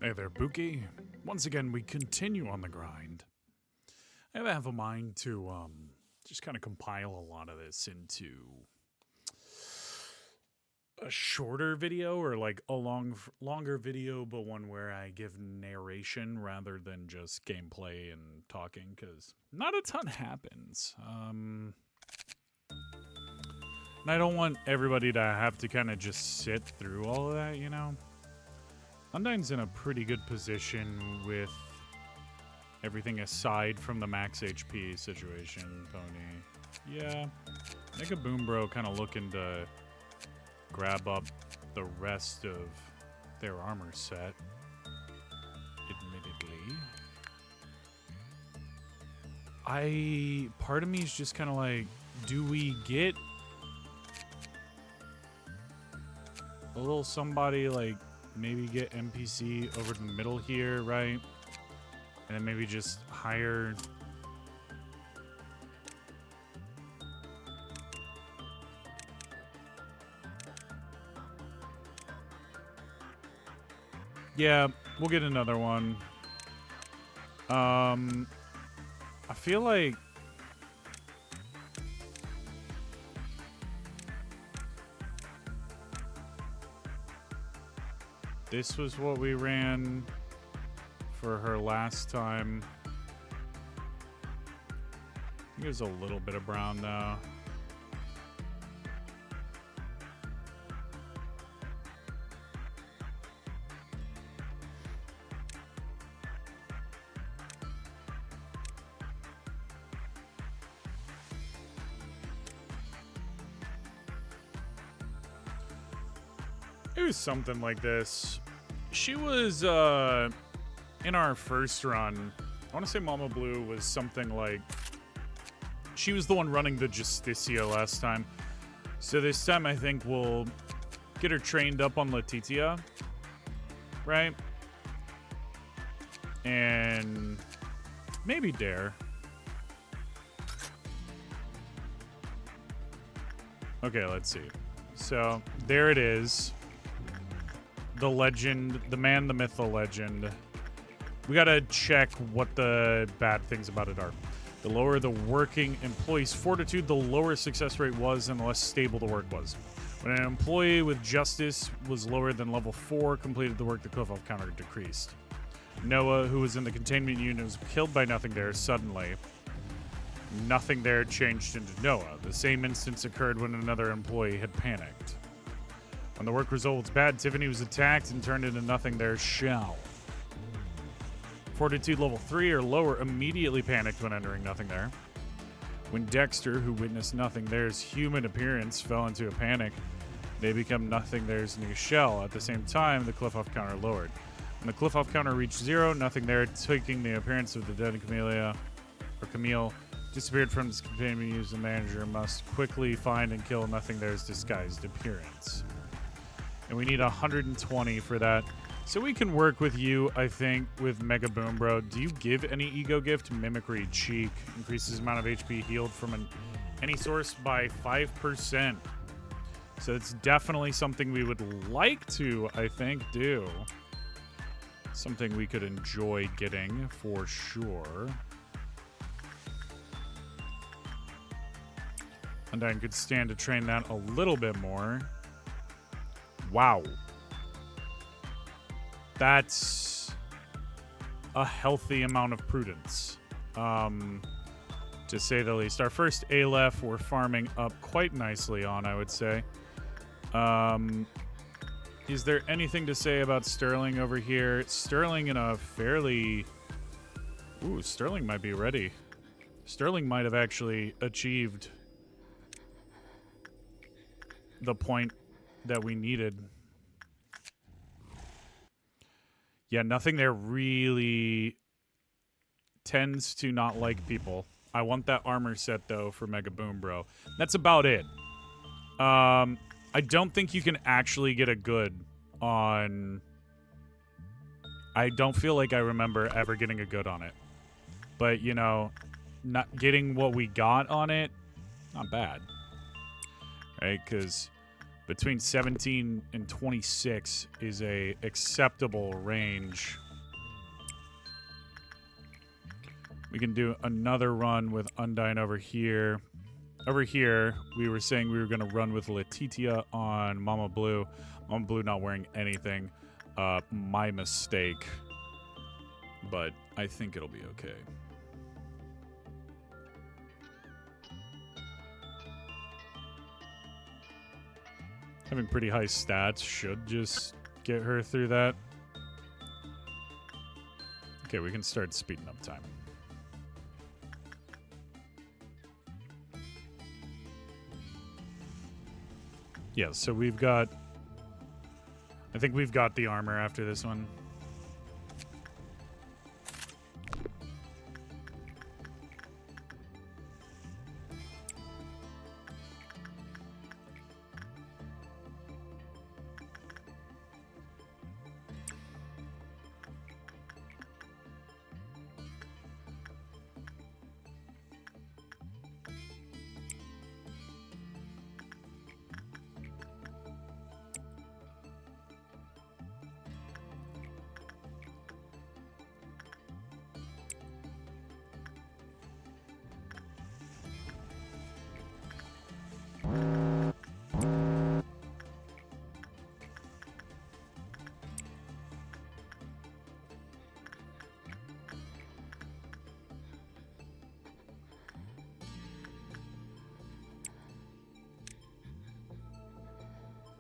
Hey there, Pookie. Once again, we continue on the grind. I have a mind to just kind of compile a lot of this into a shorter video, or like a longer video, but one where I give narration rather than just gameplay and talking, because not a ton happens. And I don't want everybody to have to kind of just sit through all of that, you know? Undyne's in a pretty good position with everything aside from the max HP situation, Pony. Yeah. Mega Boom Bro kind of looking to grab up the rest of their armor set, admittedly. Part of me is just kind of like, do we get a little somebody, like, maybe get NPC over the middle here, right? And then maybe just hire... Yeah, we'll get another one. I feel like... This was what we ran for her last time. I think it was a little bit of brown, though. It was something like this. She was, in our first run, I want to say Mama Blue was something like... She was the one running the Justicia last time. So this time I think we'll get her trained up on Letitia. Right? And maybe Dare. Okay, let's see. So, there it is. The legend, the man, the myth, the legend. We gotta check what the bad things about it are. The lower the working employee's fortitude, the lower success rate was and the less stable the work was. When an employee with justice was lower than level 4 completed the work, the cliff-off counter decreased. Noah, who was in the containment unit, was killed by Nothing There suddenly. Nothing There changed into Noah. The same instance occurred when another employee had panicked. When the work result was bad, Tiffany was attacked and turned into Nothing There's shell. Fortitude level 3 or lower immediately panicked when entering Nothing There. When Dexter, who witnessed Nothing There's human appearance, fell into a panic, they become Nothing There's new shell. At the same time, the cliff-off counter lowered. When the cliff-off counter reached 0, Nothing There, taking the appearance of the dead Camille, disappeared from this containment unit. The manager must quickly find and kill Nothing There's disguised appearance. And we need 120 for that. So we can work with you, I think, with Mega Boom Bro. Do you give any ego gift? Mimicry, Cheek. Increases amount of HP healed from any source by 5%. So it's definitely something we would like to, I think, do. Something we could enjoy getting, for sure. Undyne could stand to train that a little bit more. Wow. That's a healthy amount of prudence, to say the least. Our first Aleph we're farming up quite nicely on, I would say. Is there anything to say about Sterling over here? Sterling in a fairly... Ooh, Sterling might be ready. Sterling might have actually achieved the point that we needed. Yeah, Nothing There really tends to not like people. I want that armor set, though, for Mega Boom Bro. That's about it. I don't think you can actually get a good on... I don't feel like I remember ever getting a good on it. But, you know, not getting what we got on it, not bad. Right, because Between 17 and 26 is a acceptable range. We can do another run with Undyne over here. Over here, we were saying we were going to run with Letitia on Mama Blue. Mama Blue not wearing anything. My mistake. But I think it'll be okay. Having pretty high stats should just get her through that. Okay, we can start speeding up time. Yeah, so we've got... I think we've got the armor after this one.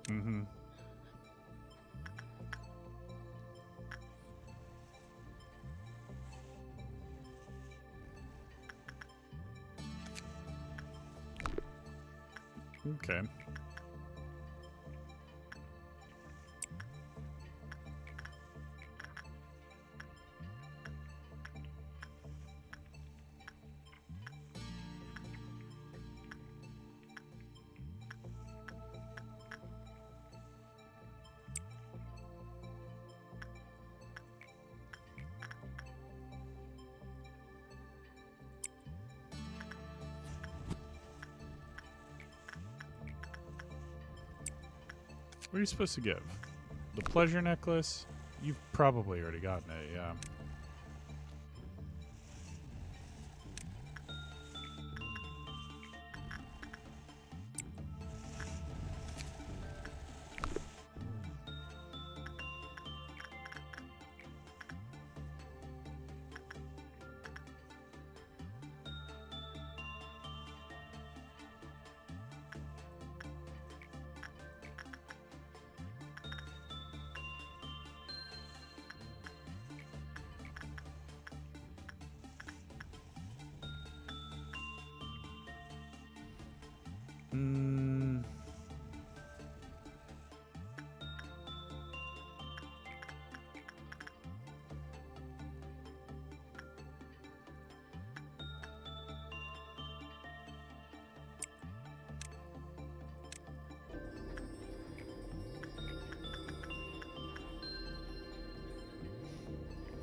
Mm-hmm. Okay. What are you supposed to give? The pleasure necklace? You've probably already gotten it, yeah.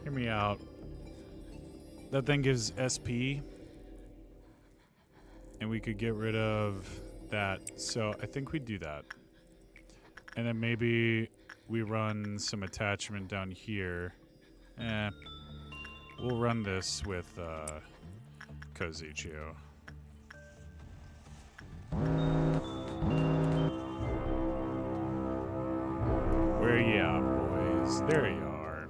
Hear me out. That thing gives SP. And we could get rid of that. So I think we do that. And then maybe we run some attachment down here. We'll run this with Kozichio. Where you at, boys? There you are.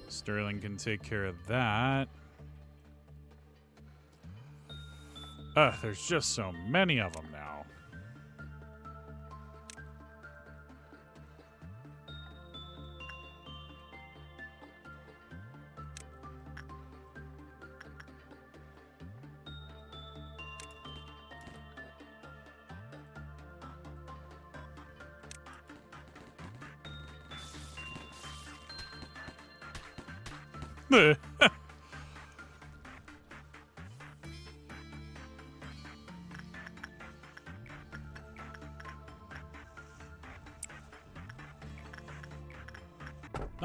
Sterling can take care of that. There's just so many of them now.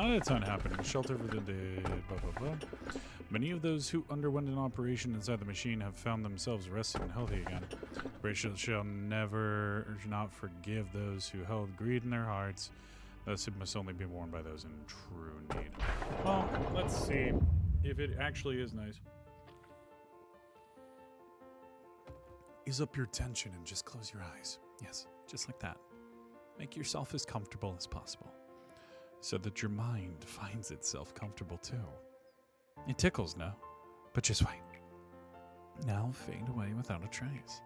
Not a ton happening. Shelter for the dead, blah, blah, blah. Many of those who underwent an operation inside the machine have found themselves rested and healthy again. Bratius shall never or not forgive those who held greed in their hearts. Thus it must only be worn by those in true need. Well, let's see if it actually is nice. Ease up your tension and just close your eyes. Yes, just like that. Make yourself as comfortable as possible, so that your mind finds itself comfortable too. It tickles, no? But just wait. Now fade away without a trace.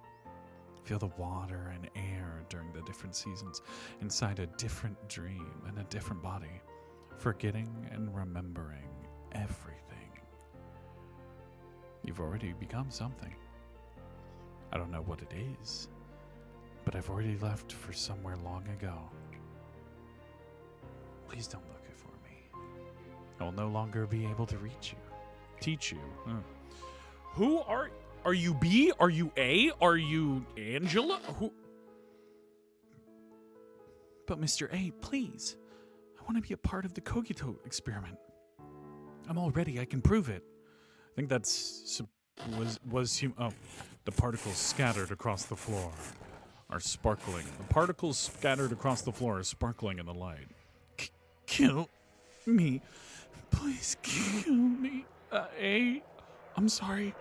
Feel the water and air during the different seasons inside a different dream and a different body, forgetting and remembering everything. You've already become something. I don't know what it is, but I've already left for somewhere long ago. Please don't look it for me. I will no longer be able to reach you, teach you. Who are you B? Are you A? Are you Angela? Who? But Mr. A, please. I want to be a part of the Cogito experiment. I'm all ready. I can prove it. I think that's the particles scattered across the floor are sparkling. The particles scattered across the floor are sparkling in the light. Kill me. Please kill me. A, I'm sorry.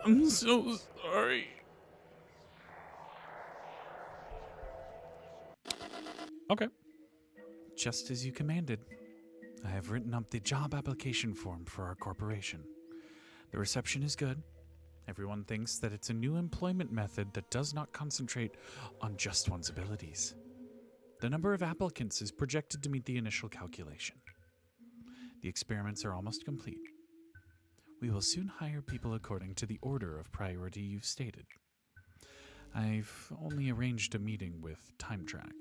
I'm so sorry. Okay. Just as you commanded, I have written up the job application form for our corporation. The reception is good. Everyone thinks that it's a new employment method that does not concentrate on just one's abilities. The number of applicants is projected to meet the initial calculation. The experiments are almost complete. We will soon hire people according to the order of priority you've stated. I've only arranged a meeting with Time Track.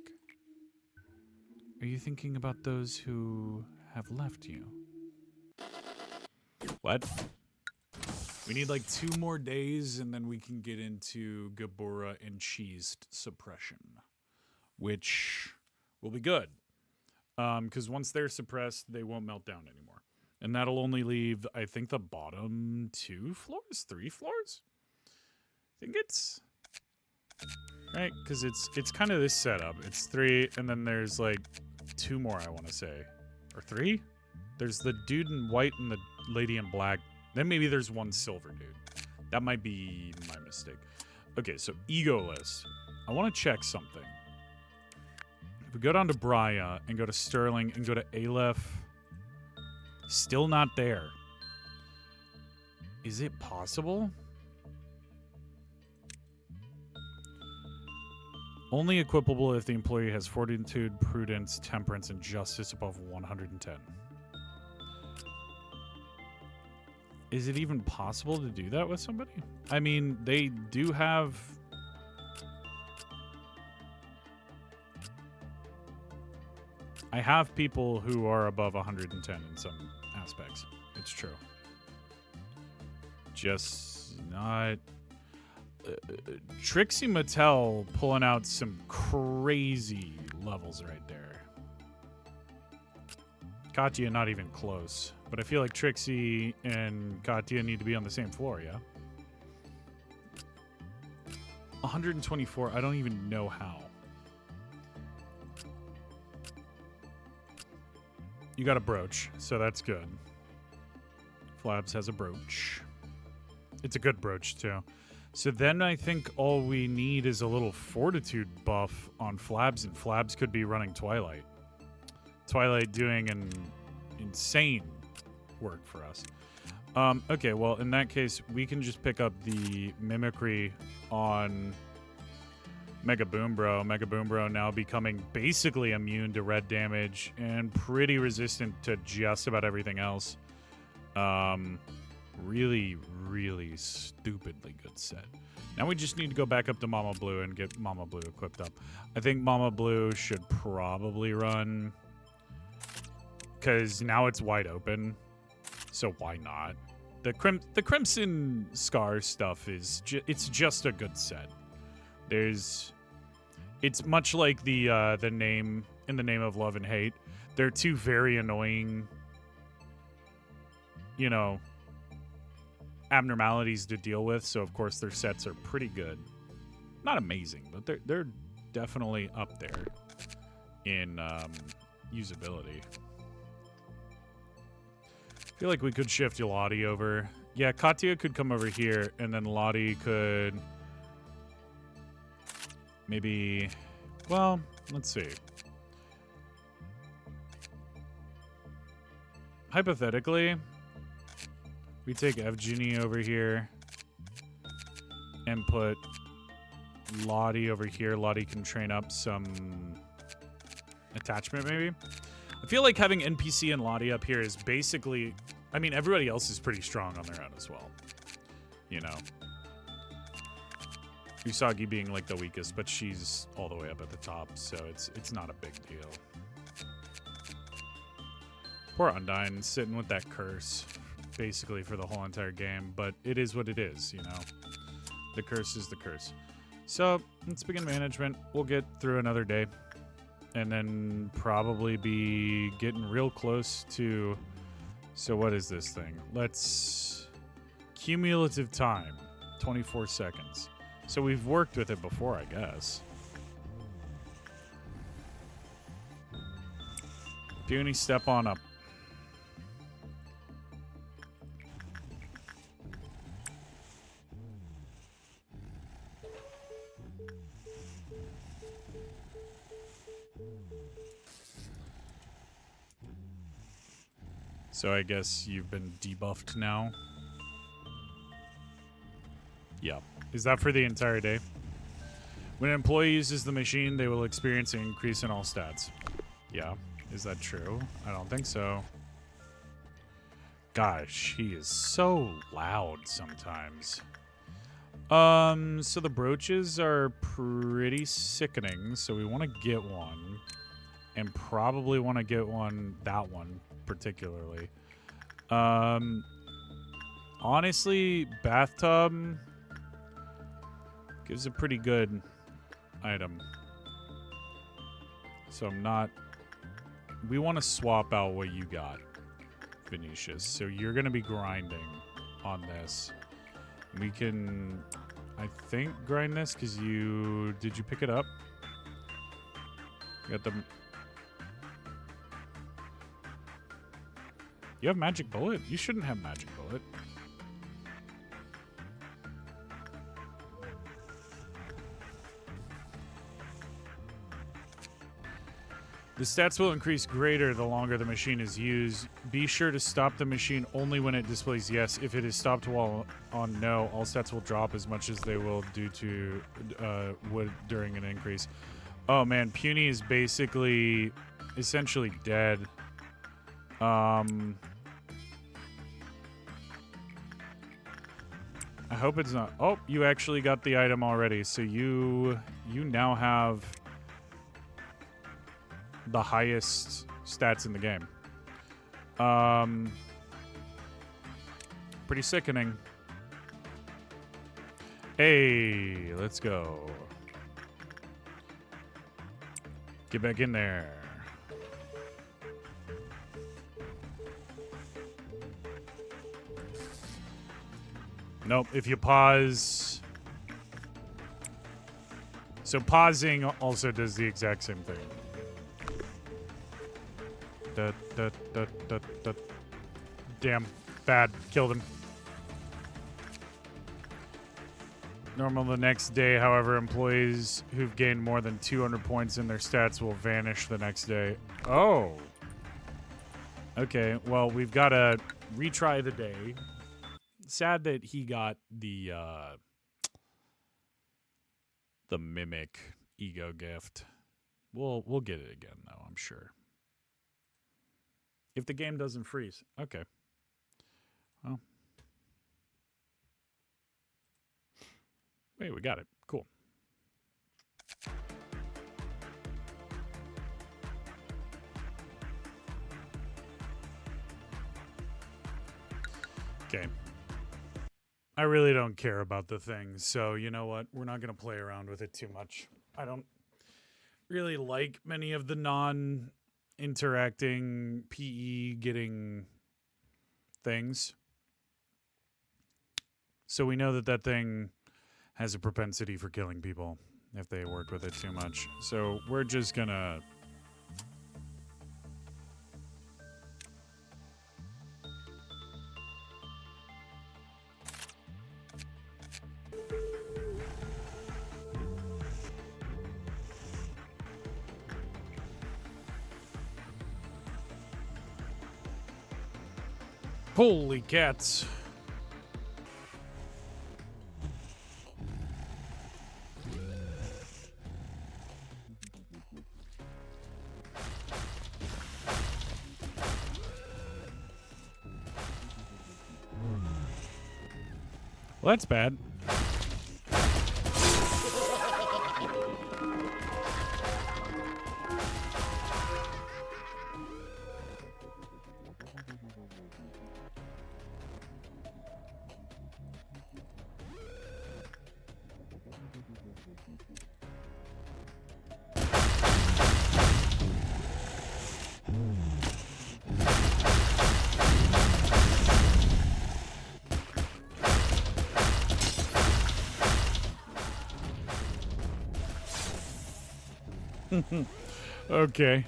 Are you thinking about those who have left you? What? We need like 2 more days and then we can get into Gabora and Cheesed Suppression, which will be good. Because once they're suppressed, they won't melt down anymore. And that'll only leave, I think, the bottom 2 floors? 3 floors? I think it's... Right? Because it's kind of this setup. It's 3, and then there's like 2 more, I want to say. Or 3? There's the dude in white and the lady in black. Then maybe there's 1 silver dude. That might be my mistake. Okay, so ego list. I want to check something. If we go down to Brya and go to Sterling and go to Aleph, still not there. Is it possible? Only equipable if the employee has fortitude, prudence, temperance, and justice above 110. Is it even possible to do that with somebody? I mean, they do have... I have people who are above 110 in some aspects. It's true. Just not... Trixie Mattel pulling out some crazy levels right there. Katya not even close. But I feel like Trixie and Katya need to be on the same floor, yeah? 124, I don't even know how. You got a brooch, so that's good. Flabs has a brooch. It's a good brooch, too. So then I think all we need is a little fortitude buff on Flabs, and Flabs could be running Twilight. Twilight doing an insane work for us. Okay, well, in that case, we can just pick up the Mimicry on Mega Boombro. Mega Boombro now becoming basically immune to red damage and pretty resistant to just about everything else. Really, really stupidly good set. Now we just need to go back up to Mama Blue and get Mama Blue equipped up. I think Mama Blue should probably run, because now it's wide open, so why not? The Crimson Scar stuff is it's just a good set. It's much like the name In the Name of Love and Hate. They're two very annoying, you know, abnormalities to deal with. So of course their sets are pretty good. Not amazing, but they're definitely up there in usability. I feel like we could shift Lottie over. Yeah, Katya could come over here, and then Lottie could maybe... Well, let's see. Hypothetically, we take Evgeny over here and put Lottie over here. Lottie can train up some attachment, maybe. I feel like having NPC and Lottie up here is basically... I mean, everybody else is pretty strong on their own as well. You know. Usagi being, like, the weakest, but she's all the way up at the top, so it's not a big deal. Poor Undyne sitting with that curse, basically, for the whole entire game, but it is what it is, you know? The curse is the curse. So, let's begin management. We'll get through another day. And then probably be getting real close to... So what is this thing? Let's... Cumulative time. 24 seconds. So we've worked with it before, I guess. Puny, step on up. So I guess you've been debuffed now? Yeah. Is that for the entire day? When an employee uses the machine, they will experience an increase in all stats. Yeah. Is that true? I don't think so. Gosh, he is so loud sometimes. So the brooches are pretty sickening, so we want to get one. And probably want to get one, that one, particularly. Honestly, bathtub gives a pretty good item. So I'm not... We want to swap out what you got, Venetius. So you're going to be grinding on this. We can, I think, grind this because you... Did you pick it up? You got the... You have Magic Bullet? You shouldn't have Magic Bullet. The stats will increase greater the longer the machine is used. Be sure to stop the machine only when it displays yes. If it is stopped while on no, all stats will drop as much as they will due to would during an increase. Oh man, Puny is basically essentially dead. I hope it's not. Oh, you actually got the item already. So you now have the highest stats in the game. Pretty sickening. Hey, let's go. Get back in there. Nope, if you pause... So pausing also does the exact same thing. Damn, bad. Killed him. Normal the next day, however, employees who've gained more than 200 points in their stats will vanish the next day. Oh. Okay, well, we've got to retry the day. Sad that he got the mimic ego gift. We'll get it again, though, I'm sure. If the game doesn't freeze. Okay. Well. Wait, we got it. Cool. Okay. I really don't care about the thing, so you know what? We're not going to play around with it too much. I don't really like many of the non interacting PE getting things. So we know that that thing has a propensity for killing people if they work with it too much. So we're just gonna... Holy cats. Well, that's bad. Okay.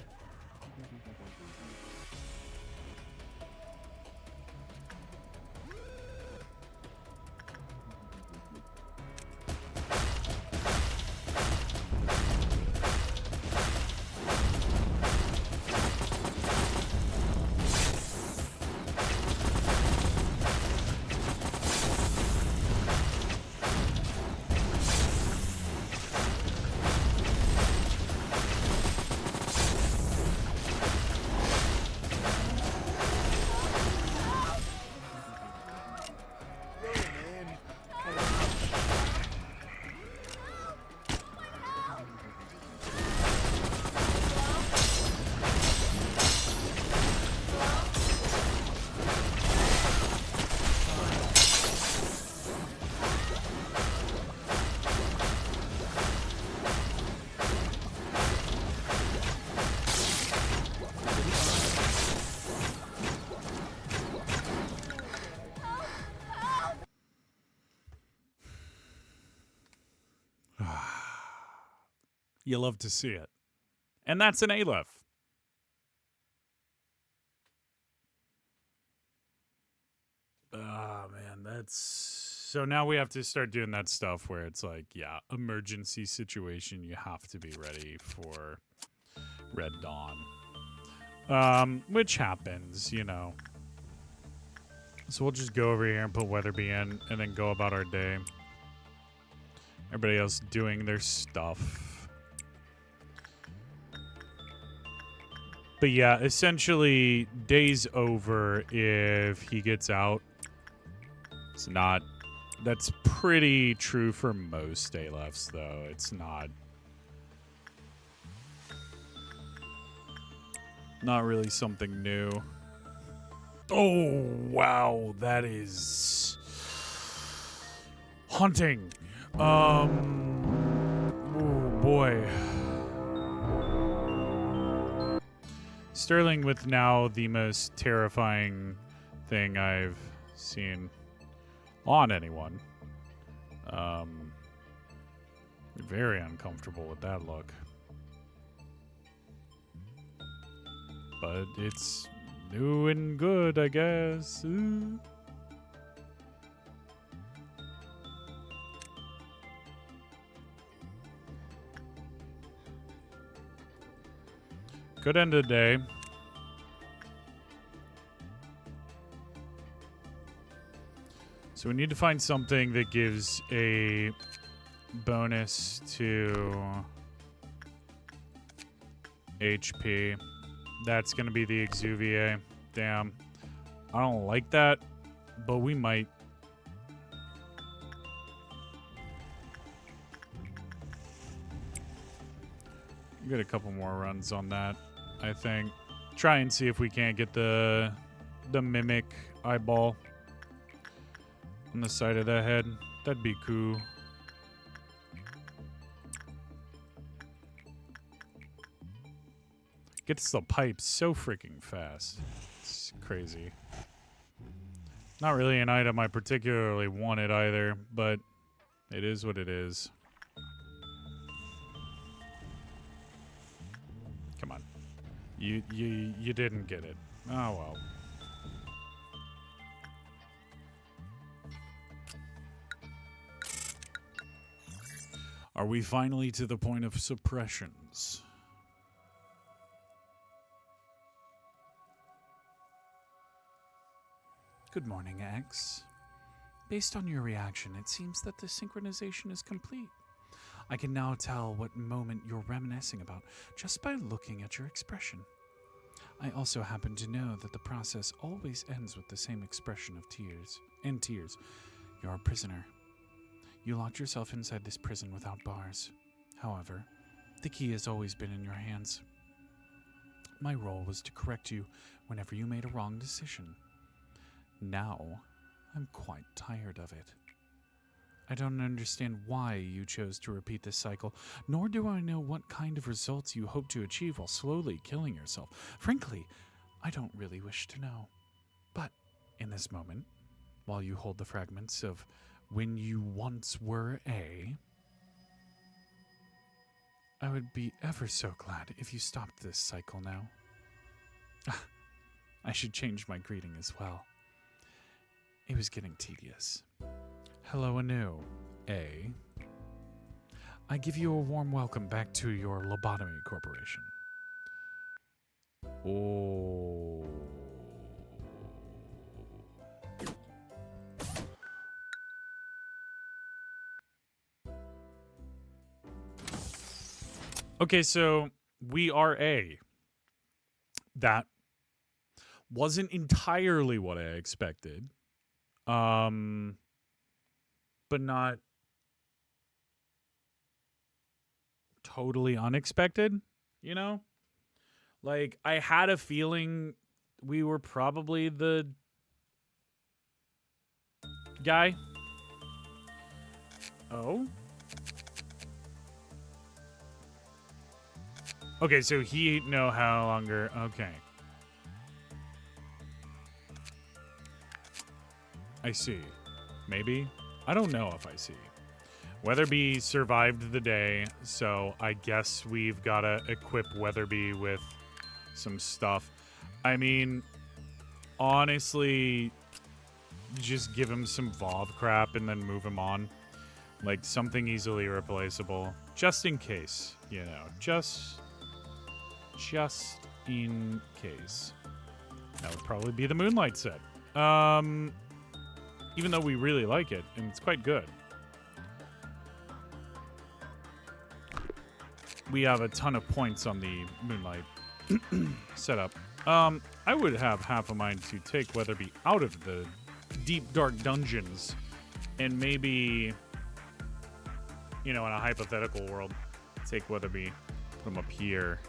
You love to see it. And that's an Aleph. Oh, man, that's... So now we have to start doing that stuff where it's like, yeah, emergency situation, you have to be ready for Red Dawn. Which happens, you know. So we'll just go over here and put Weatherby in and then go about our day. Everybody else doing their stuff. But yeah, essentially, day's over if he gets out. It's not... That's pretty true for most Alephs, though. It's not... Not really something new. Oh, wow. That is... haunting. Oh, boy. Sterling with now the most terrifying thing I've seen on anyone. Very uncomfortable with that look. But it's new and good, I guess. Ooh. Good end of the day. So we need to find something that gives a bonus to HP. That's going to be the Exuvier. Damn. I don't like that, but we might. We'll get a couple more runs on that, I think. Try and see if we can't get the Mimic eyeball on the side of the head. That'd be cool. Gets the pipe so freaking fast. It's crazy. Not really an item I particularly wanted either, but it is what it is. Come on. You didn't get it. Oh well. Are we finally to the point of suppressions? Good morning, X. Based on your reaction, it seems that the synchronization is complete. I can now tell what moment you're reminiscing about just by looking at your expression. I also happen to know that the process always ends with the same expression of tears. You're a prisoner. You locked yourself inside this prison without bars. However, the key has always been in your hands. My role was to correct you whenever you made a wrong decision. Now, I'm quite tired of it. I don't understand why you chose to repeat this cycle, nor do I know what kind of results you hope to achieve while slowly killing yourself. Frankly, I don't really wish to know. But in this moment, while you hold the fragments of when you once were I would be ever so glad if you stopped this cycle now. I should change my greeting as well. It was getting tedious. Hello anew, A. I give you a warm welcome back to your Lobotomy Corporation. Oh. Okay, so we are A. That wasn't entirely what I expected. But not totally unexpected, you know? Like, I had a feeling we were probably the guy. Oh? Okay, so he no how longer. Okay. I see. Maybe? I don't know if I see. Weatherby survived the day, so I guess we've got to equip Weatherby with some stuff. I mean, honestly, just give him some VOV crap and then move him on. Like, something easily replaceable. Just in case, you know. Just in case. That would probably be the Moonlight set. Even though we really like it, and it's quite good. We have a ton of points on the Moonlight setup. I would have half a mind to take Weatherby out of the deep, dark dungeons and maybe, you know, in a hypothetical world, take Weatherby, put him up here.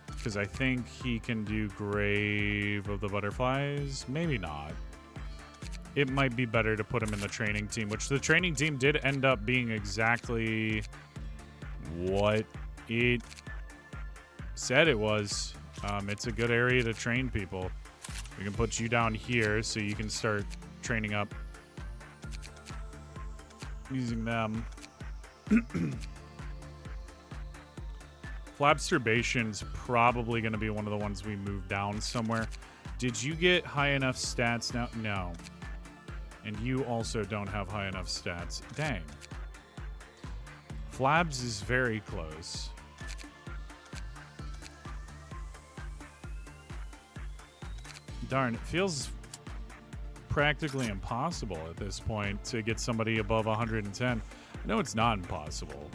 Because I think he can do Grave of the Butterflies. Maybe not. It might be better to put him in the training team, which the training team did end up being exactly what it said it was. It's a good area to train people. We can put you down here so you can start training up using them. Flabsterbation's probably going to be one of the ones we move down somewhere. Did you get high enough stats now? No. And you also don't have high enough stats. Dang. Flabs is very close. Darn, it feels practically impossible at this point to get somebody above 110. I know it's not impossible,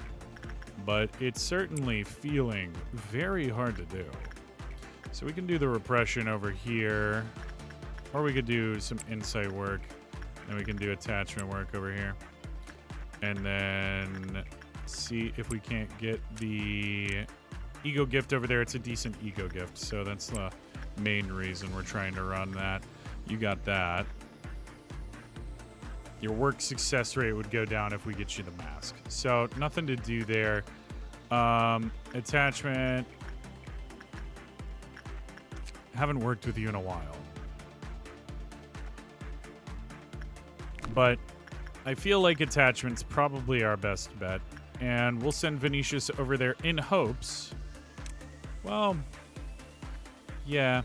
but it's certainly feeling very hard to do. So we can do the repression over here, or we could do some insight work, and we can do attachment work over here. And then see if we can't get the ego gift over there. It's a decent ego gift, so that's the main reason we're trying to run that. You got that. Your work success rate would go down if we get you the mask. So nothing to do there. Attachment. Haven't worked with you in a while. But I feel like attachment's probably our best bet. And we'll send Vinicius over there in hopes. Well, yeah.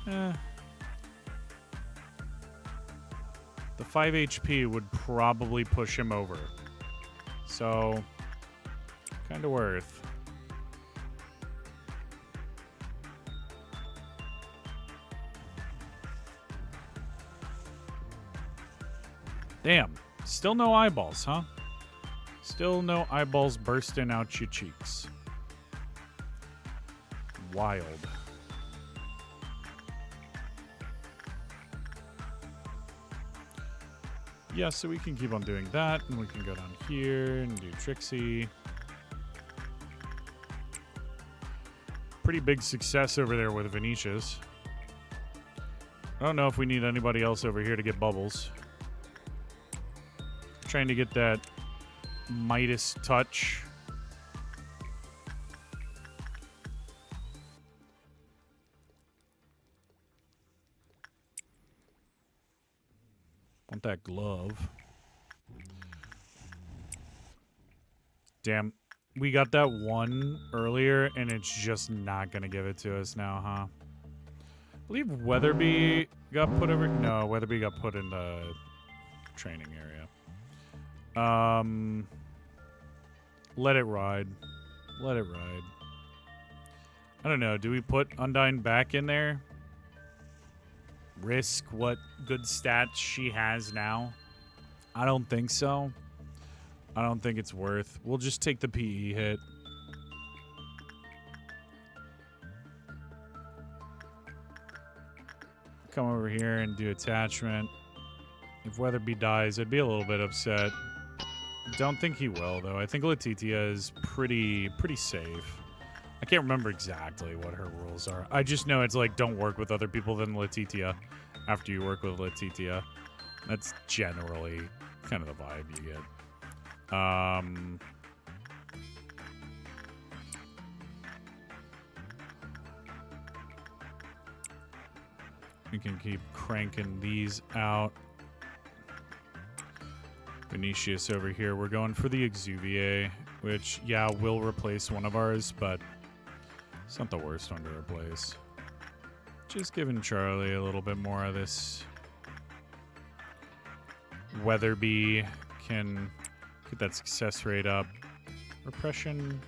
The 5 HP would probably push him over. So, kind of worth. Damn. Still no eyeballs, huh? Still no eyeballs bursting out your cheeks. Wild. Yeah, so we can keep on doing that, and we can go down here and do Trixie. Pretty big success over there with Vinicius. I don't know if we need anybody else over here to get bubbles. Trying to get that Midas touch. Want that glove. Damn. We got that one earlier, and it's just not going to give it to us now, huh? I believe Weatherby got put over... No, Weatherby got put in the training area. Let it ride. Let it ride. I don't know. Do we put Undyne back in there? Risk what good stats she has now? I don't think so. I don't think it's worth. We'll just take the PE hit. Come over here and do attachment. If Weatherby dies, I'd be a little bit upset. Don't think he will, though. I think Letitia is pretty safe. I can't remember exactly what her rules are. I just know it's like, don't work with other people than Letitia after you work with Letitia. That's generally kind of the vibe you get. We can keep cranking these out. Vinicius over here. We're going for the Exuvier, which, yeah, will replace one of ours, but it's not the worst one to replace. Just giving Charlie a little bit more of this. Weatherby can get that success rate up. Repression.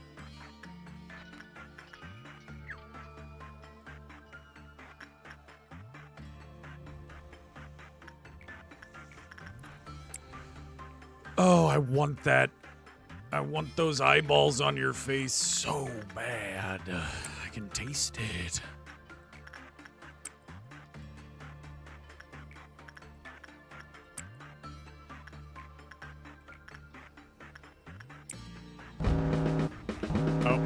Oh, I want that. I want those eyeballs on your face so bad. I can taste it. Oh.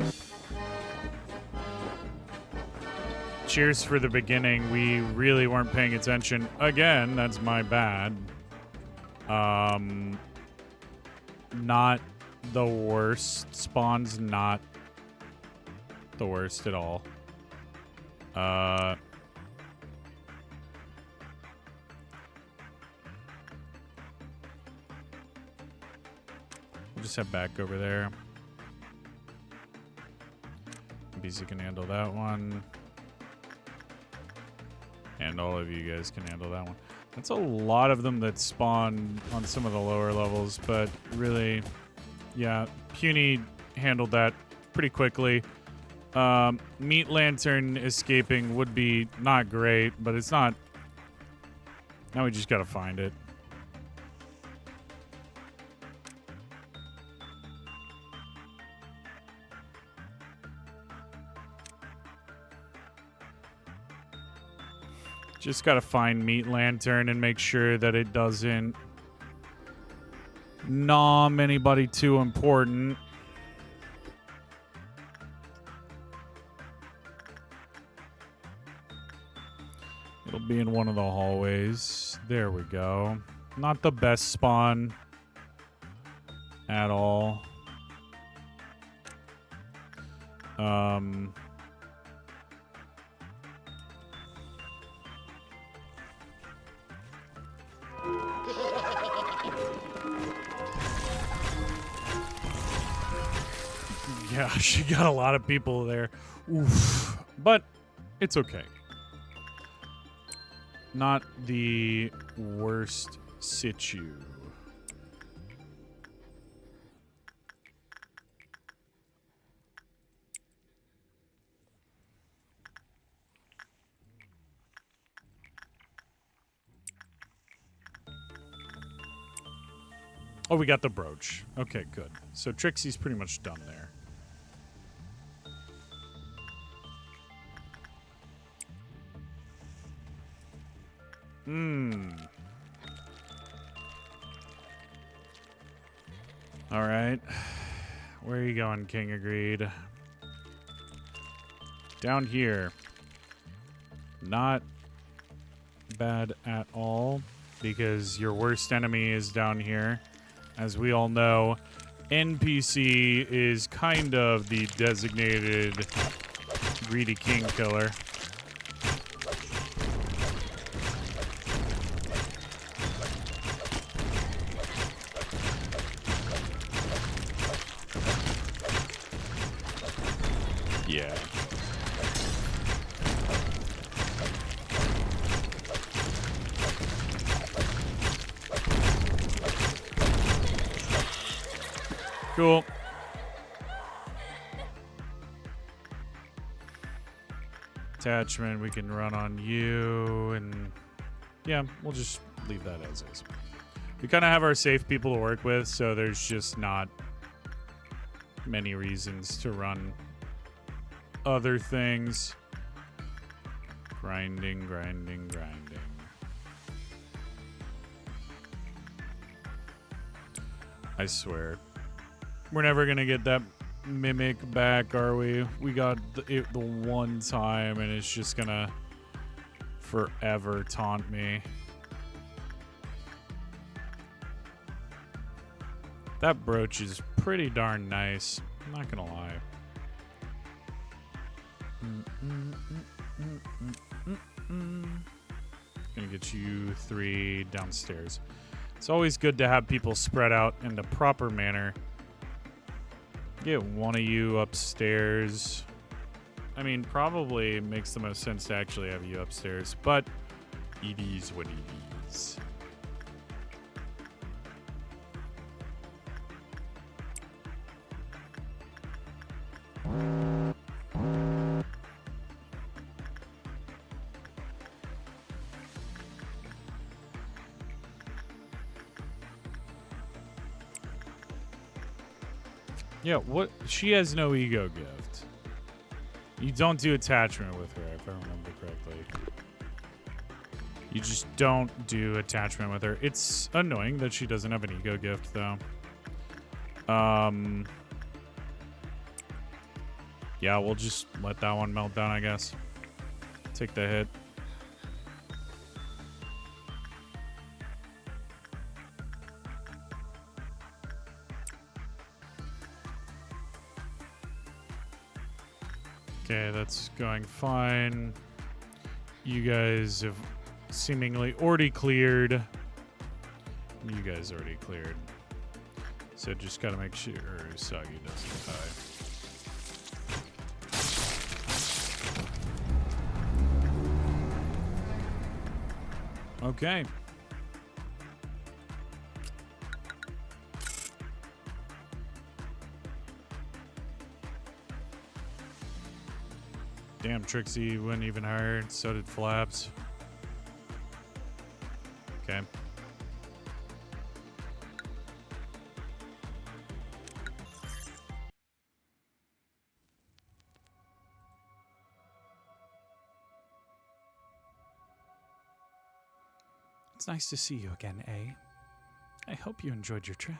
Cheers for the beginning. We really weren't paying attention. Again, that's my bad. Not the worst. Spawn's not the worst at all. We'll just head back over there. BC can handle that one. And all of you guys can handle that one. That's a lot of them that spawn on some of the lower levels, but really, yeah, Puny handled that pretty quickly. Meat Lantern escaping would be not great, but it's not. Now we just gotta find it. Just gotta find Meat Lantern and make sure that it doesn't nom anybody too important. It'll be in one of the hallways. There we go. Not the best spawn at all. Um... Yeah, she got a lot of people there. Oof. But it's okay. Not the worst situ. Oh, we got the brooch. Okay, good. So Trixie's pretty much done there. All right. Where are you going, King Agreed? Down here. Not bad at all, because your worst enemy is down here. As we all know, NPC is kind of the designated greedy king killer. Yeah. Cool. Attachment we can run on you, and yeah, we'll just leave that as is. We kind of have our safe people to work with, so there's just not many reasons to run other things. Grinding, grinding, grinding. I swear. We're never gonna get that mimic back, are we? We got it the one time, and it's just gonna forever taunt me. That brooch is pretty darn nice. I'm not gonna lie. Gonna get you 3 downstairs. It's always good to have people spread out in the proper manner. Get one of you upstairs. I mean, probably makes the most sense to actually have you upstairs, but it is what it is. Yeah, what? She has no ego gift. You don't do attachment with her, if I remember correctly. You just don't do attachment with her. It's annoying that she doesn't have an ego gift, though. Yeah, we'll just let that one melt down, I guess. Take the hit. Okay, that's going fine. You guys have seemingly already cleared. You guys already cleared. So just gotta make sure Soggy doesn't die. Okay. Damn, Trixie went even higher. So did Flaps. Okay. It's nice to see you again, eh? I hope you enjoyed your trip.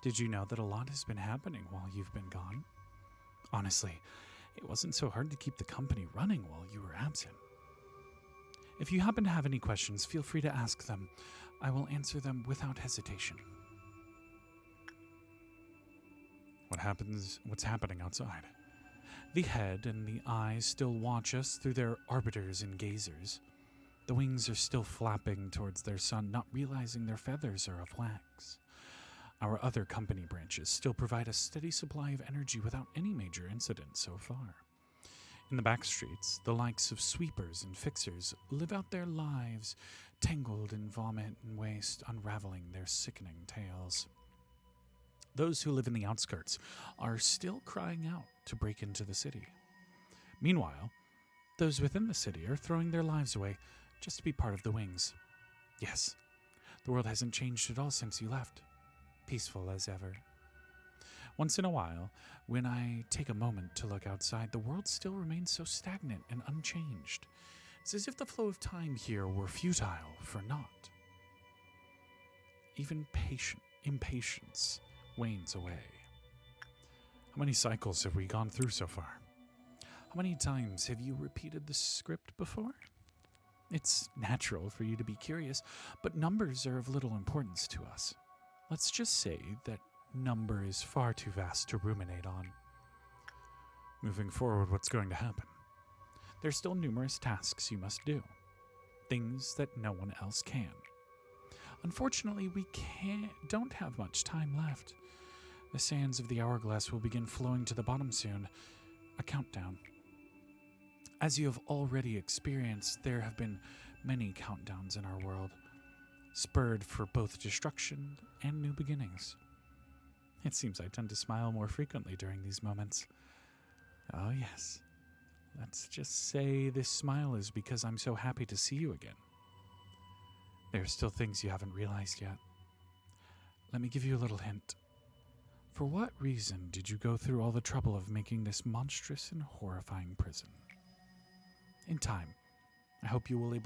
Did you know that a lot has been happening while you've been gone? Honestly, it wasn't so hard to keep the company running while you were absent. If you happen to have any questions, feel free to ask them. I will answer them without hesitation. What's happening outside? The head and the eyes still watch us through their arbiters and gazers. The wings are still flapping towards their sun, not realizing their feathers are of wax. Our other company branches still provide a steady supply of energy without any major incident so far. In the back streets, the likes of sweepers and fixers live out their lives, tangled in vomit and waste, unraveling their sickening tales. Those who live in the outskirts are still crying out to break into the city. Meanwhile, those within the city are throwing their lives away just to be part of the wings. Yes, the world hasn't changed at all since you left. Peaceful as ever. Once in a while, when I take a moment to look outside, the world still remains so stagnant and unchanged. It's as if the flow of time here were futile for naught. Even impatience wanes away. How many cycles have we gone through so far? How many times have you repeated the script before? It's natural for you to be curious, but numbers are of little importance to us. Let's just say that number is far too vast to ruminate on. Moving forward, what's going to happen? There's still numerous tasks you must do. Things that no one else can. Unfortunately, we don't have much time left. The sands of the hourglass will begin flowing to the bottom soon. A countdown. As you have already experienced, there have been many countdowns in our world, spurred for both destruction and new beginnings. It seems I tend to smile more frequently during these moments. Oh yes, let's just say this smile is because I'm so happy to see you again. There are still things you haven't realized yet. Let me give you a little hint. For what reason did you go through all the trouble of making this monstrous and horrifying prison? In time, I hope you will be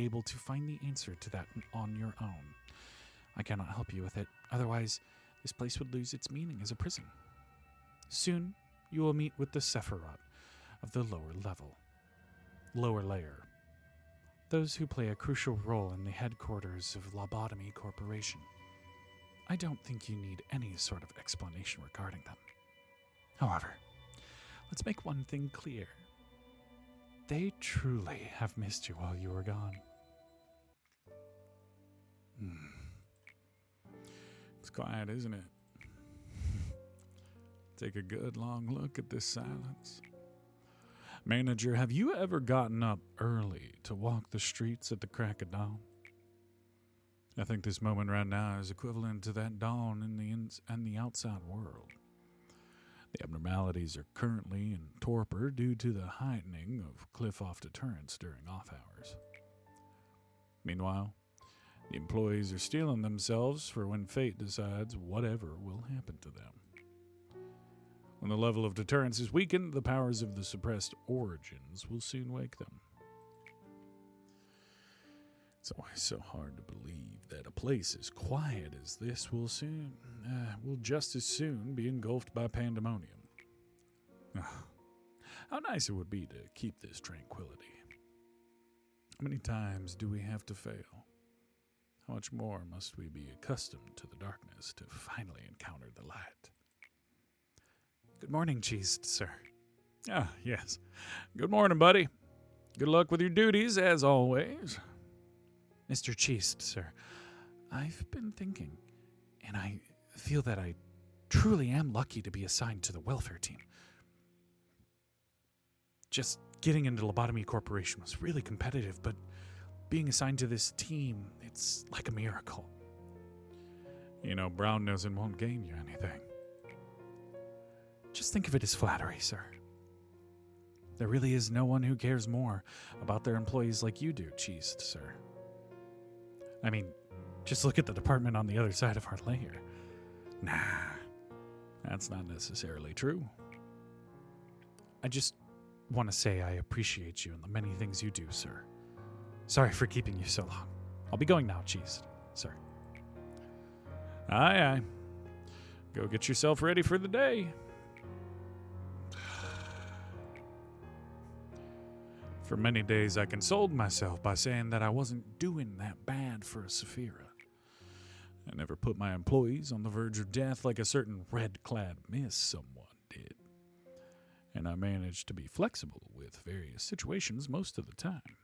able to find the answer to that on your own. I cannot help you with it, otherwise this place would lose its meaning as a prison. Soon, you will meet with the Sephiroth of the lower layer. Those who play a crucial role in the headquarters of Lobotomy Corporation. I don't think you need any sort of explanation regarding them. However, let's make one thing clear. They truly have missed you while you were gone. It's quiet, isn't it? Take a good long look at this silence. Manager, have you ever gotten up early to walk the streets at the crack of dawn? I think this moment right now is equivalent to that dawn in the outside world. The abnormalities are currently in torpor due to the heightening of cliff-off deterrence during off hours. Meanwhile, the employees are steeling themselves for when fate decides whatever will happen to them. When the level of deterrence is weakened, the powers of the suppressed origins will soon wake them. It's always so hard to believe that a place as quiet as this will just as soon be engulfed by pandemonium. How nice it would be to keep this tranquility. How many times do we have to fail? How much more must we be accustomed to the darkness to finally encounter the light? Good morning, Cheesed, sir. Ah, yes. Good morning, buddy. Good luck with your duties, as always. Mr. Cheesed, sir, I've been thinking, and I feel that I truly am lucky to be assigned to the welfare team. Just getting into Lobotomy Corporation was really competitive, but being assigned to this team, it's like a miracle. You know, brown nosing won't gain you anything. Just think of it as flattery, sir. There really is no one who cares more about their employees like you do, Cheesed, sir. I mean, just look at the department on the other side of our layer. Nah, that's not necessarily true. I just want to say I appreciate you and the many things you do, sir. Sorry for keeping you so long. I'll be going now, Cheesed, sir. Aye, aye. Go get yourself ready for the day. For many days I consoled myself by saying that I wasn't doing that bad for a Saphira. I never put my employees on the verge of death like a certain red-clad miss someone did. and I manage to be flexible with various situations most of the time.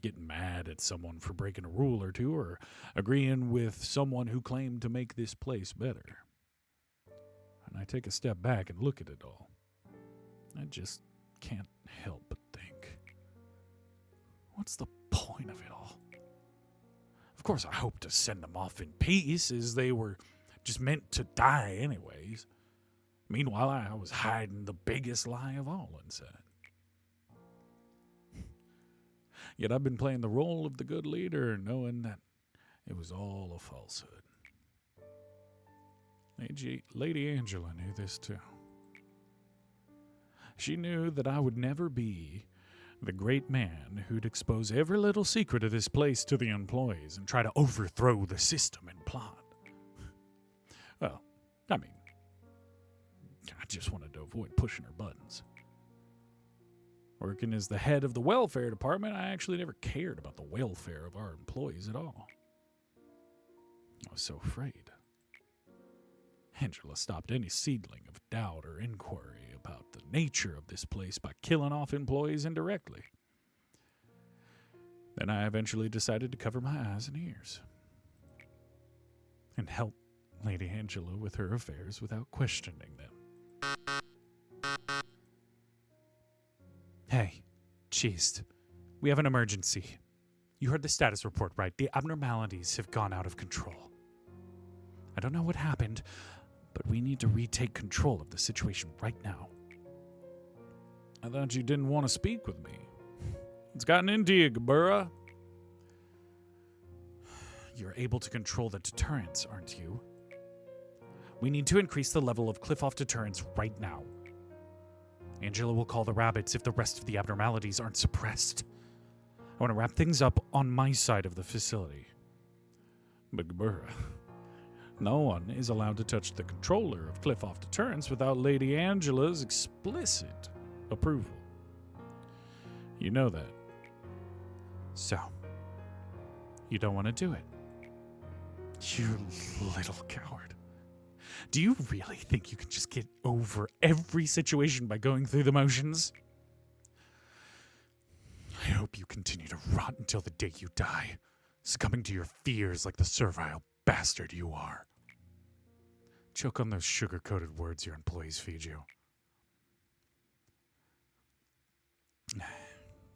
Getting mad at someone for breaking a rule or two, or agreeing with someone who claimed to make this place better. And I take a step back and look at it all. I just can't help but think, what's the point of it all? Of course, I hope to send them off in peace, as they were just meant to die anyways. Meanwhile, I was hiding the biggest lie of all inside. Yet I've been playing the role of the good leader, knowing that it was all a falsehood. Lady Angela knew this too. She knew that I would never be the great man who'd expose every little secret of this place to the employees and try to overthrow the system and plot. Well, I mean, I just wanted to avoid pushing her buttons. Working as the head of the welfare department, I actually never cared about the welfare of our employees at all. I was so afraid. Angela stopped any seedling of doubt or inquiry about the nature of this place by killing off employees indirectly. Then I eventually decided to cover my eyes and ears and help Lady Angela with her affairs without questioning them. Hey, Cheesed, we have an emergency. You heard the status report, right? The abnormalities have gone out of control. I don't know what happened, but we need to retake control of the situation right now. I thought you didn't want to speak with me. What's gotten into you, Gabura? You're able to control the deterrence, aren't you? We need to increase the level of cliff-off deterrence right now. Angela will call the rabbits if the rest of the abnormalities aren't suppressed. I want to wrap things up on my side of the facility. But Gabura, no one is allowed to touch the controller of cliff-off deterrence without Lady Angela's explicit approval. You know that. So, you don't want to do it? You little coward. Do you really think you can just get over every situation by going through the motions? I hope you continue to rot until the day you die, succumbing to your fears like the servile bastard you are. Choke on those sugar-coated words your employees feed you.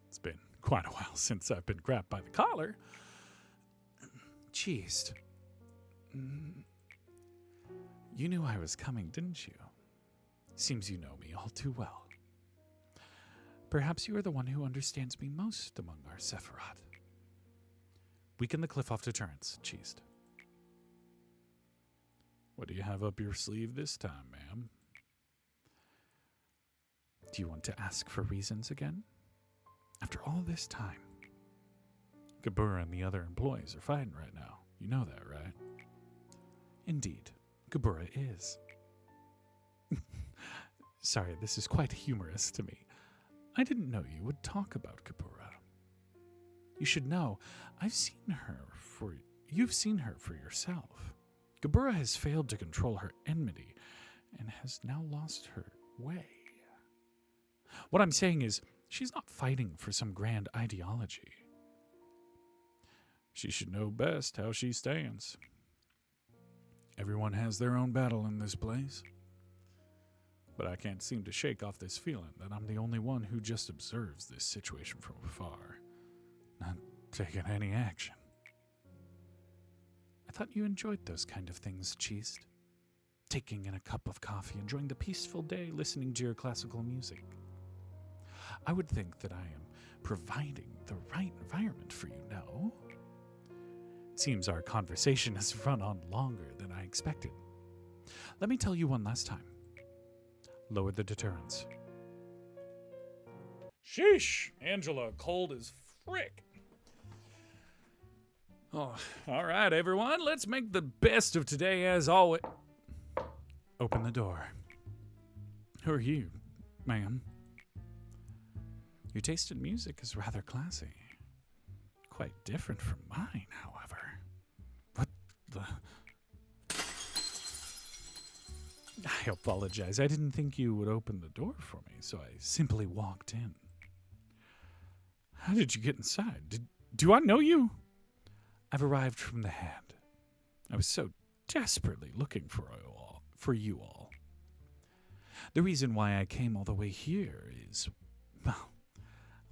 It's been quite a while since I've been grabbed by the collar. Cheesed. You knew I was coming, didn't you? Seems you know me all too well. Perhaps you are the one who understands me most among our Sephiroth. Weaken the cliff-off deterrence, Cheesed. What do you have up your sleeve this time, ma'am? Do you want to ask for reasons again? After all this time. Gabura and the other employees are fighting right now. You know that, right? Indeed, Gabura is. Sorry, this is quite humorous to me. I didn't know you would talk about Gabura. You should know, you've seen her for yourself. Gabura has failed to control her enmity and has now lost her way. What I'm saying is, she's not fighting for some grand ideology. She should know best how she stands. Everyone has their own battle in this place. But I can't seem to shake off this feeling that I'm the only one who just observes this situation from afar, not taking any action. I thought you enjoyed those kind of things, Cheesed. Taking in a cup of coffee, enjoying the peaceful day, listening to your classical music. I would think that I am providing the right environment for you, no? It seems our conversation has run on longer than I expected. Let me tell you one last time. Lower the deterrence. Sheesh! Angela, cold as frick. Oh, all right, everyone. Let's make the best of today as always. Open the door. Who are you, ma'am? Your taste in music is rather classy. Quite different from mine, however. What the... I apologize. I didn't think you would open the door for me, so I simply walked in. How did you get inside? Do I know you? I've arrived from the head. I was so desperately looking for you all. The reason why I came all the way here is, well,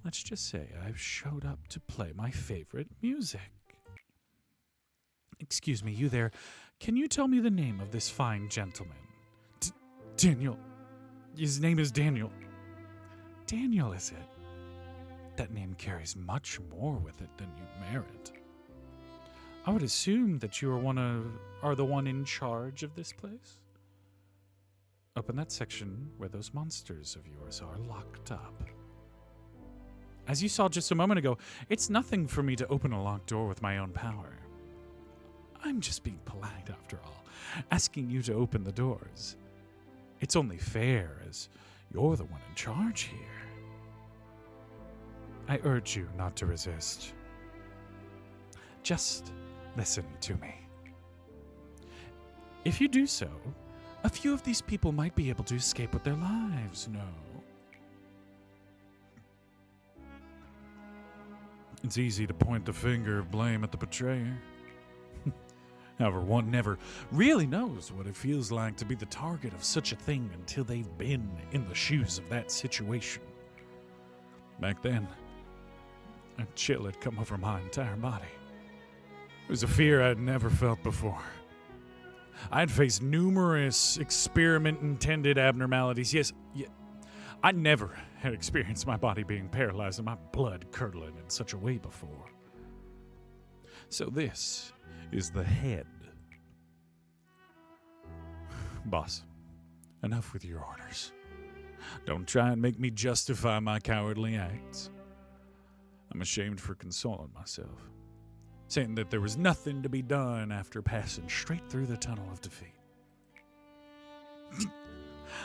let's just say I've showed up to play my favorite music. Excuse me, you there. Can you tell me the name of this fine gentleman? Daniel. His name is Daniel. Daniel, is it? That name carries much more with it than you merit. I would assume that you are the one in charge of this place? Open that section where those monsters of yours are locked up. As you saw just a moment ago, it's nothing for me to open a locked door with my own power. I'm just being polite after all, asking you to open the doors. It's only fair as you're the one in charge here. I urge you not to resist. Just listen to me. If you do so, a few of these people might be able to escape with their lives, no? It's easy to point the finger of blame at the betrayer. However, one never really knows what it feels like to be the target of such a thing until they've been in the shoes of that situation. Back then, a chill had come over my entire body. It was a fear I'd never felt before. I'd faced numerous experiment-intended abnormalities. Yes, I never had experienced my body being paralyzed and my blood curdling in such a way before. So this is the head. Boss, enough with your orders. Don't try and make me justify my cowardly acts. I'm ashamed for consoling myself, saying that there was nothing to be done after passing straight through the tunnel of defeat.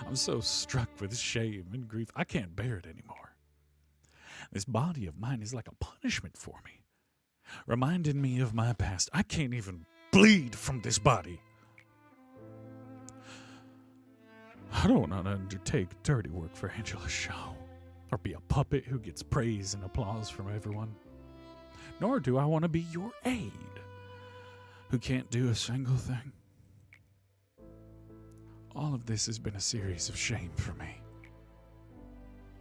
I'm so struck with shame and grief, I can't bear it anymore. This body of mine is like a punishment for me, reminding me of my past. I can't even bleed from this body. I don't want to undertake dirty work for Angela's show, or be a puppet who gets praise and applause from everyone. Nor do I want to be your aide, who can't do a single thing. All of this has been a series of shame for me.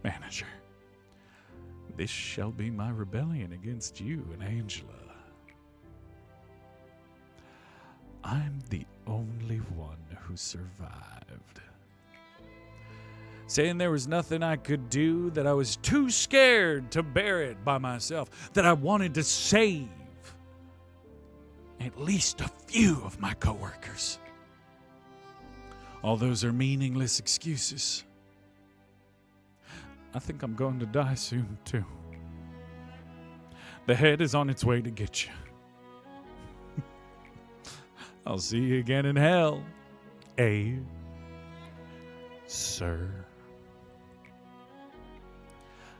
Manager, this shall be my rebellion against you and Angela. I'm the only one who survived. Saying there was nothing I could do, that I was too scared to bear it by myself, that I wanted to save at least a few of my coworkers. All those are meaningless excuses. I think I'm going to die soon, too. The head is on its way to get you. I'll see you again in hell, sir.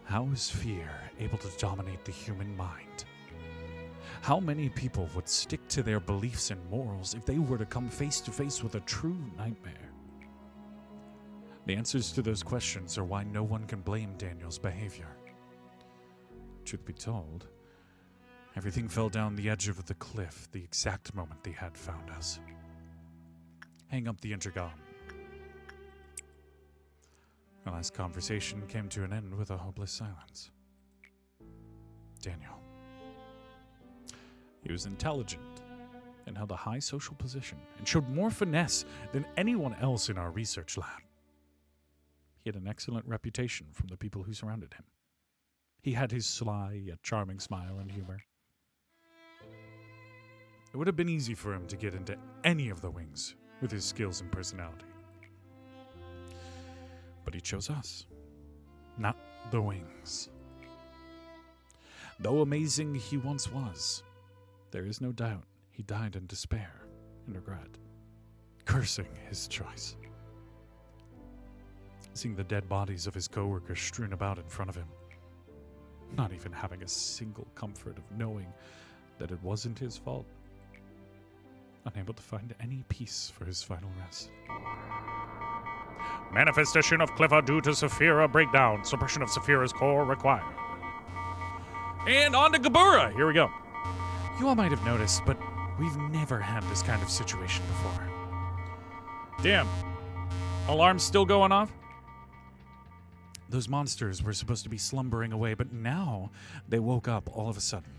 How is fear able to dominate the human mind? How many people would stick to their beliefs and morals if they were to come face to face with a true nightmare? The answers to those questions are why no one can blame Daniel's behavior. Truth be told, everything fell down the edge of the cliff the exact moment they had found us. Hang up the intercom. Our last conversation came to an end with a hopeless silence. Daniel. He was intelligent and held a high social position and showed more finesse than anyone else in our research lab. He had an excellent reputation from the people who surrounded him. He had his sly yet charming smile and humor. It would have been easy for him to get into any of the wings with his skills and personality. But he chose us, not the wings. Though amazing he once was, there is no doubt he died in despair and regret, cursing his choice. Seeing the dead bodies of his coworkers strewn about in front of him, not even having a single comfort of knowing that it wasn't his fault, unable to find any peace for his final rest. Manifestation of Clifford due to Saphira breakdown. Suppression of Saphira's core required. And on to Gabura. Here we go. You all might have noticed, but we've never had this kind of situation before. Damn. Alarm's still going off? Those monsters were supposed to be slumbering away, but now they woke up all of a sudden.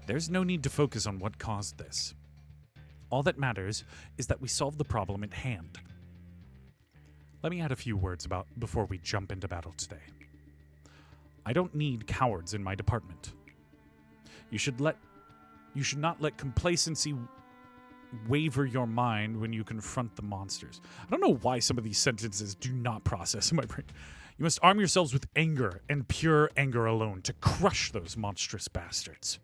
There's no need to focus on what caused this. All that matters is that we solve the problem at hand. Let me add a few words before we jump into battle today. I don't need cowards in my department. You should not let complacency waver your mind when you confront the monsters. I don't know why some of these sentences do not process in my brain. You must arm yourselves with anger and pure anger alone to crush those monstrous bastards.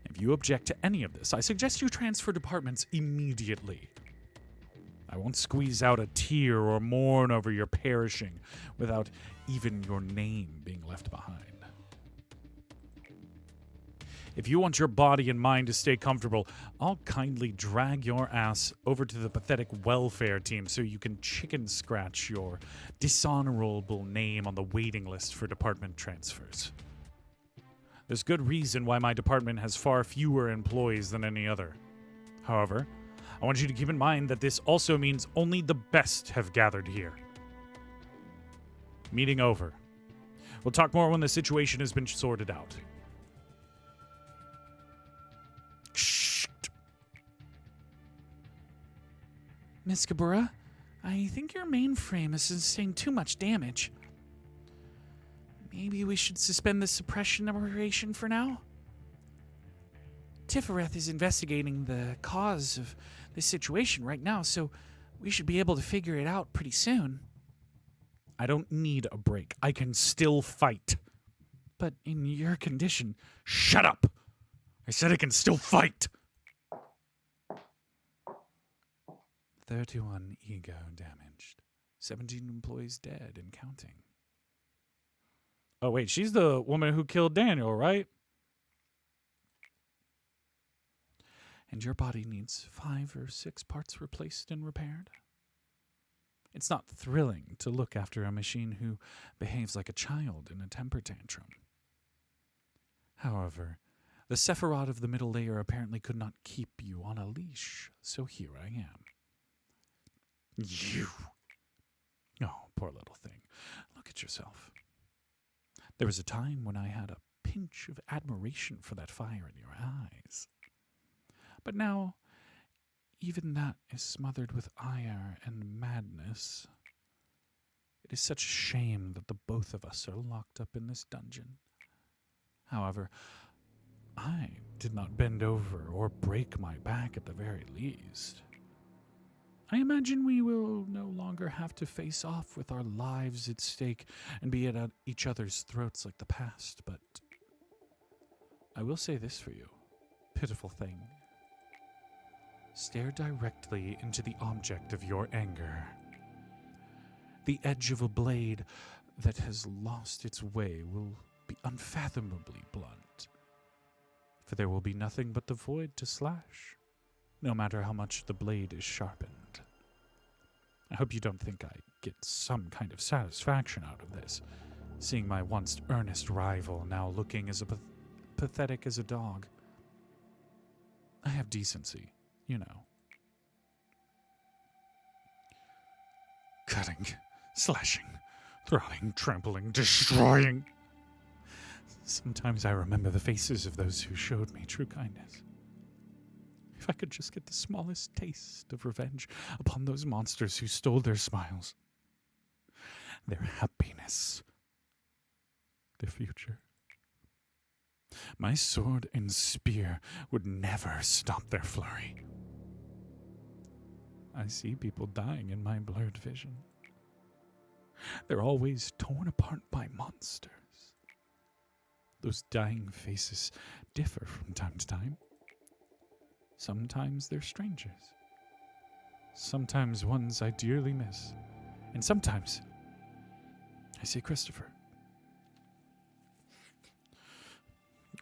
If you object to any of this, I suggest you transfer departments immediately. I won't squeeze out a tear or mourn over your perishing without even your name being left behind. If you want your body and mind to stay comfortable, I'll kindly drag your ass over to the pathetic welfare team so you can chicken scratch your dishonorable name on the waiting list for department transfers. There's good reason why my department has far fewer employees than any other. However, I want you to keep in mind that this also means only the best have gathered here. Meeting over. We'll talk more when the situation has been sorted out. Miss Gabura, I think your mainframe is sustained too much damage. Maybe we should suspend the suppression operation for now? Tifareth is investigating the cause of this situation right now, so we should be able to figure it out pretty soon. I don't need a break. I can still fight. But in your condition... Shut up! I said I can still fight! 31 ego damaged. 17 employees dead and counting. Oh, wait, she's the woman who killed Daniel, right? And your body needs 5 or 6 parts replaced and repaired? It's not thrilling to look after a machine who behaves like a child in a temper tantrum. However, the Sephiroth of the middle layer apparently could not keep you on a leash, so here I am. You. Oh, poor little thing. Look at yourself. There was a time when I had a pinch of admiration for that fire in your eyes. But now, even that is smothered with ire and madness. It is such a shame that the both of us are locked up in this dungeon. However, I did not bend over or break my back at the very least. I imagine we will no longer have to face off with our lives at stake and be at each other's throats like the past, but I will say this for you, pitiful thing. Stare directly into the object of your anger. The edge of a blade that has lost its way will be unfathomably blunt, for there will be nothing but the void to slash, no matter how much the blade is sharpened. I hope you don't think I get some kind of satisfaction out of this, seeing my once earnest rival now looking as pathetic as a dog. I have decency, you know. Cutting, slashing, throwing, trampling, destroying. Sometimes I remember the faces of those who showed me true kindness. If I could just get the smallest taste of revenge upon those monsters who stole their smiles, their happiness, their future. My sword and spear would never stop their flurry. I see people dying in my blurred vision. They're always torn apart by monsters. Those dying faces differ from time to time. Sometimes they're strangers. Sometimes ones I dearly miss. And sometimes I see Christopher.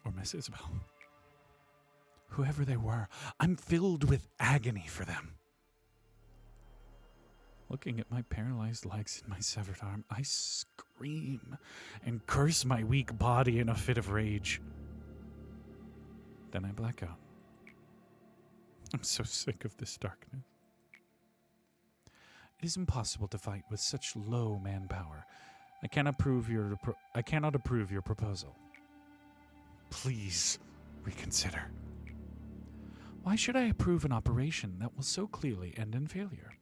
Or Miss Isabel. whoever they were. I'm filled with agony for them. Looking at my paralyzed legs and my severed arm, I scream and curse my weak body in a fit of rage. Then I black out. I'm so sick of this darkness. It is impossible to fight with such low manpower. I cannot approve your proposal. Please reconsider. Why should I approve an operation that will so clearly end in failure?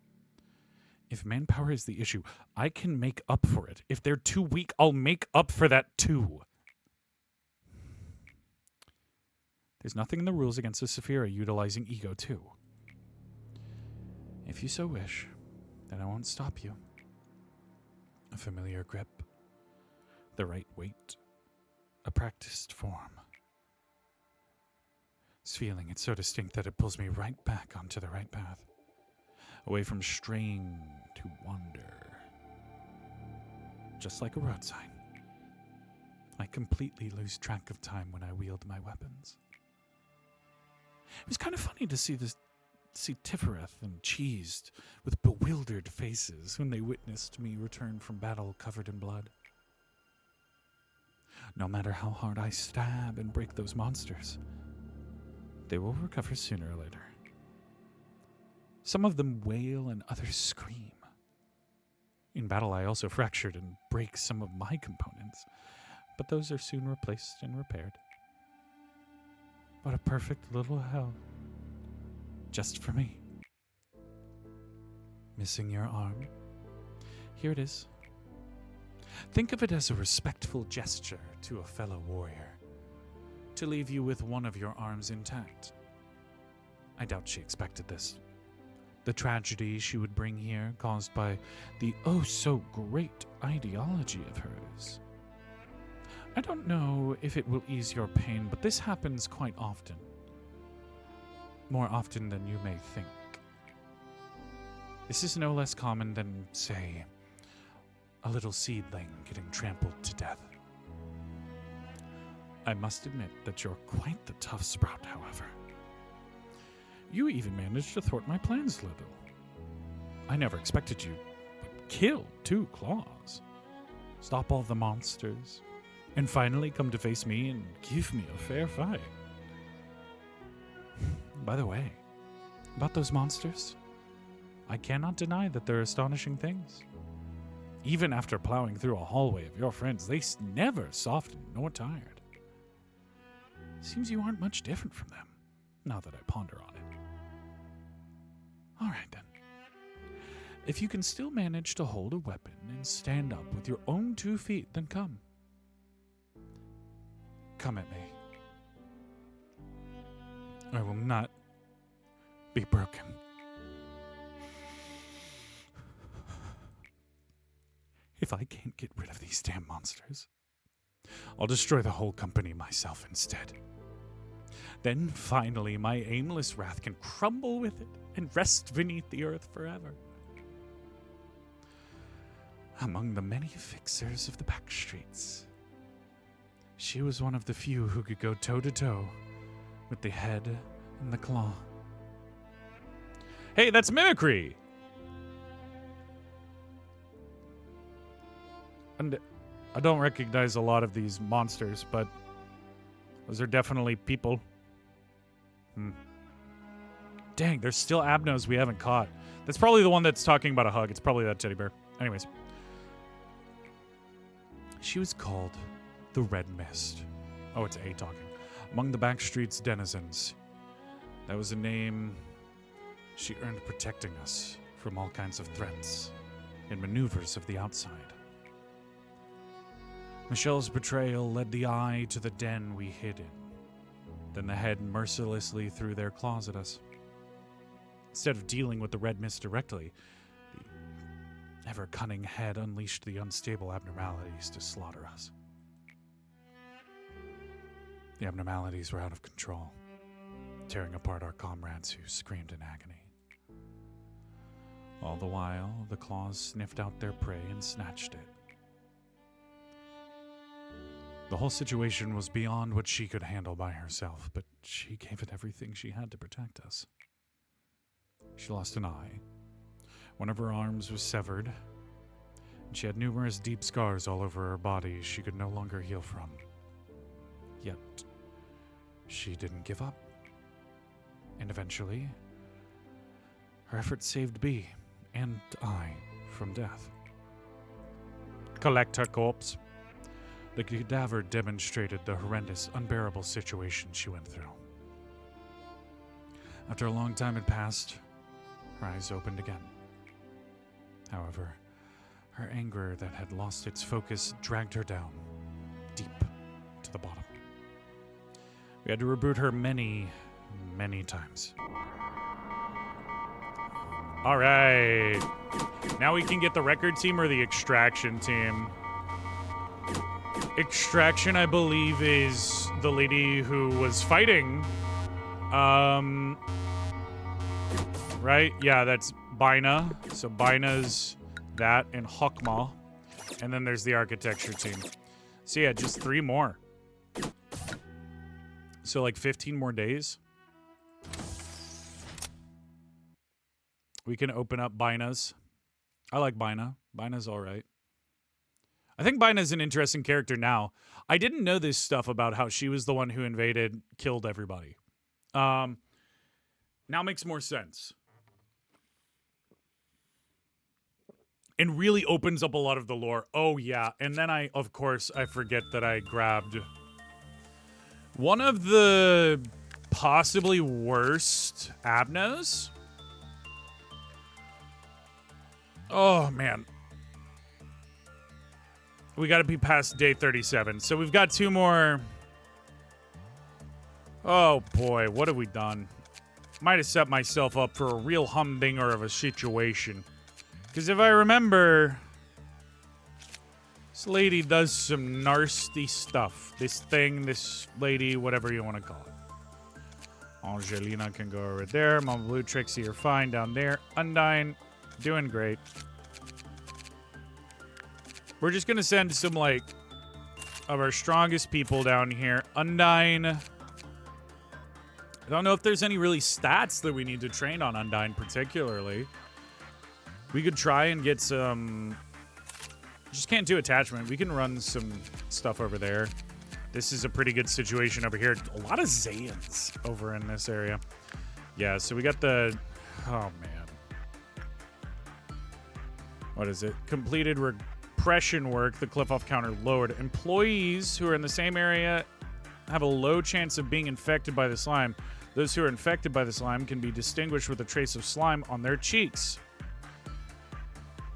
If manpower is the issue, I can make up for it. If they're too weak, I'll make up for that too. There's nothing in the rules against the Saphira utilizing ego too. If you so wish, then I won't stop you. A familiar grip, the right weight, a practiced form. This feeling, it's so distinct that it pulls me right back onto the right path, away from straying to wander. Just like a road sign, I completely lose track of time when I wield my weapons. It was kind of funny to see Tifereth and Cheesed with bewildered faces when they witnessed me return from battle covered in blood. No matter how hard I stab and break those monsters, they will recover sooner or later. Some of them wail and others scream. In battle, I also fractured and break some of my components, but those are soon replaced and repaired. What a perfect little hell. Just for me. Missing your arm? Here it is. Think of it as a respectful gesture to a fellow warrior, to leave you with one of your arms intact. I doubt she expected this. The tragedy she would bring here, caused by the oh-so-great ideology of hers. I don't know if it will ease your pain, but this happens quite often. More often than you may think. This is no less common than, say, a little seedling getting trampled to death. I must admit that you're quite the tough sprout, however. You even managed to thwart my plans a little. I never expected you would kill 2 claws, stop all the monsters, and finally come to face me and give me a fair fight. By the way, about those monsters, I cannot deny that they're astonishing things. Even after plowing through a hallway of your friends, they never softened nor tired. Seems you aren't much different from them, now that I ponder on it. All right, then. If you can still manage to hold a weapon and stand up with your own 2 feet, then come. Come at me. I will not be broken. If I can't get rid of these damn monsters, I'll destroy the whole company myself instead. Then, finally, my aimless wrath can crumble with it and rest beneath the earth forever. Among the many fixers of the back streets, she was one of the few who could go toe-to-toe with the head and the claw. Hey, that's mimicry! And I don't recognize a lot of these monsters, but those are definitely people. Dang, there's still Abnos we haven't caught. That's probably the one that's talking about a hug. It's probably that teddy bear. Anyways. She was called the Red Mist. Oh, it's A talking. Among the backstreet's denizens. That was a name she earned protecting us from all kinds of threats and maneuvers of the outside. Michelle's betrayal led the eye to the den we hid in. Then the head mercilessly threw their claws at us. Instead of dealing with the Red Mist directly, the ever-cunning head unleashed the unstable abnormalities to slaughter us. The abnormalities were out of control, tearing apart our comrades who screamed in agony. All the while, the claws sniffed out their prey and snatched it. The whole situation was beyond what she could handle by herself, but she gave it everything she had to protect us. She lost an eye. One of her arms was severed, and she had numerous deep scars all over her body she could no longer heal from. Yet, she didn't give up. And eventually, her efforts saved B and I from death. Collect her corpse. The cadaver demonstrated the horrendous, unbearable situation she went through. After a long time had passed, her eyes opened again. However, her anger that had lost its focus dragged her down, deep to the bottom. We had to reboot her many, many times. All right. Now we can get the record team or the extraction team. Extraction, I believe, is the lady who was fighting. Right? Yeah, that's Bina. So Bina's that and Hokma. And then there's the architecture team. So yeah, just 3 more. So like 15 more days. We can open up Bina's. I like Bina. Bina's all right. I think Bina's an interesting character now. I didn't know this stuff about how she was the one who invaded, killed everybody. Now makes more sense. And really opens up a lot of the lore. Oh, yeah. And then I forget that I grabbed one of the possibly worst Abnos. Oh, man. We got to be past day 37. So we've got 2 more. Oh, boy. What have we done? Might have set myself up for a real humdinger of a situation. Because if I remember, this lady does some nasty stuff. This thing, this lady, whatever you want to call it. Angelina can go over there. Mama Blue, Trixie are fine down there. Undyne, doing great. We're just going to send some, like, of our strongest people down here. Undyne. I don't know if there's any really stats that we need to train on Undyne particularly. We could try and get some... Just can't do attachment. We can run some stuff over there. This is a pretty good situation over here. A lot of Zayans over in this area. Yeah, so we got the... Oh, man. What is it? Completed repression work. The cliff-off counter lowered. Employees who are in the same area have a low chance of being infected by the slime. Those who are infected by the slime can be distinguished with a trace of slime on their cheeks.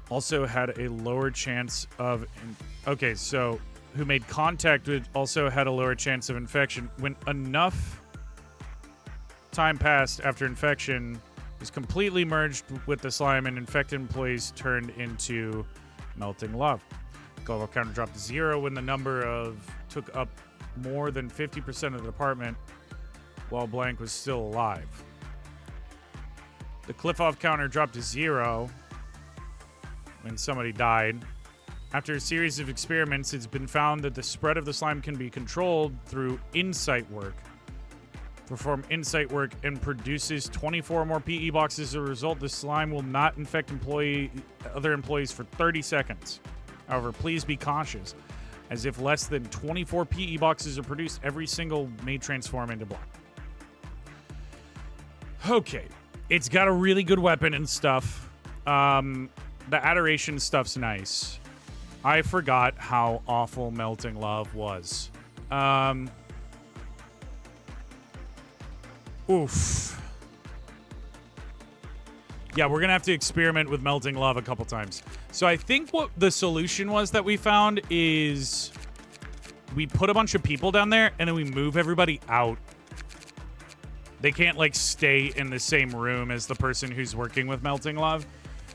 Also had a lower chance of... Okay, so who made contact with also had a lower chance of infection. When enough time passed after infection was completely merged with the slime and infected employees turned into melting lava. Global counter dropped to 0 when the number of took up more than 50% of the department while blank was still alive. The cliff-off counter dropped to 0 when somebody died. After a series of experiments, it's been found that the spread of the slime can be controlled through insight work. Perform insight work and produces 24 more PE boxes. As a result, the slime will not infect other employees for 30 seconds. However, please be cautious, as if less than 24 PE boxes are produced, every single may transform into blood. Okay. It's got a really good weapon and stuff. The adoration stuff's nice. I forgot how awful Melting Love was. Oof. Yeah, we're gonna have to experiment with Melting Love a couple times. So I think what the solution was that we found is we put a bunch of people down there and then we move everybody out. They can't, like, stay in the same room as the person who's working with Melting Love.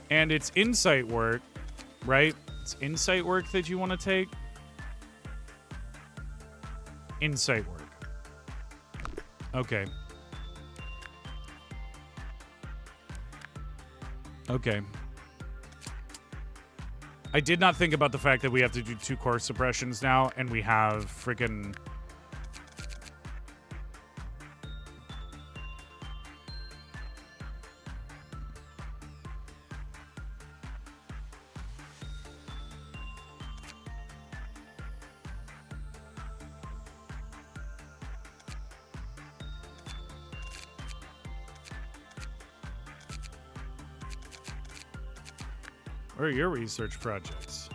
And it's insight work, right? It's insight work that you want to take. Insight work. Okay. Okay. I did not think about the fact that we have to do 2 core suppressions now, and we have freaking Where are your research projects?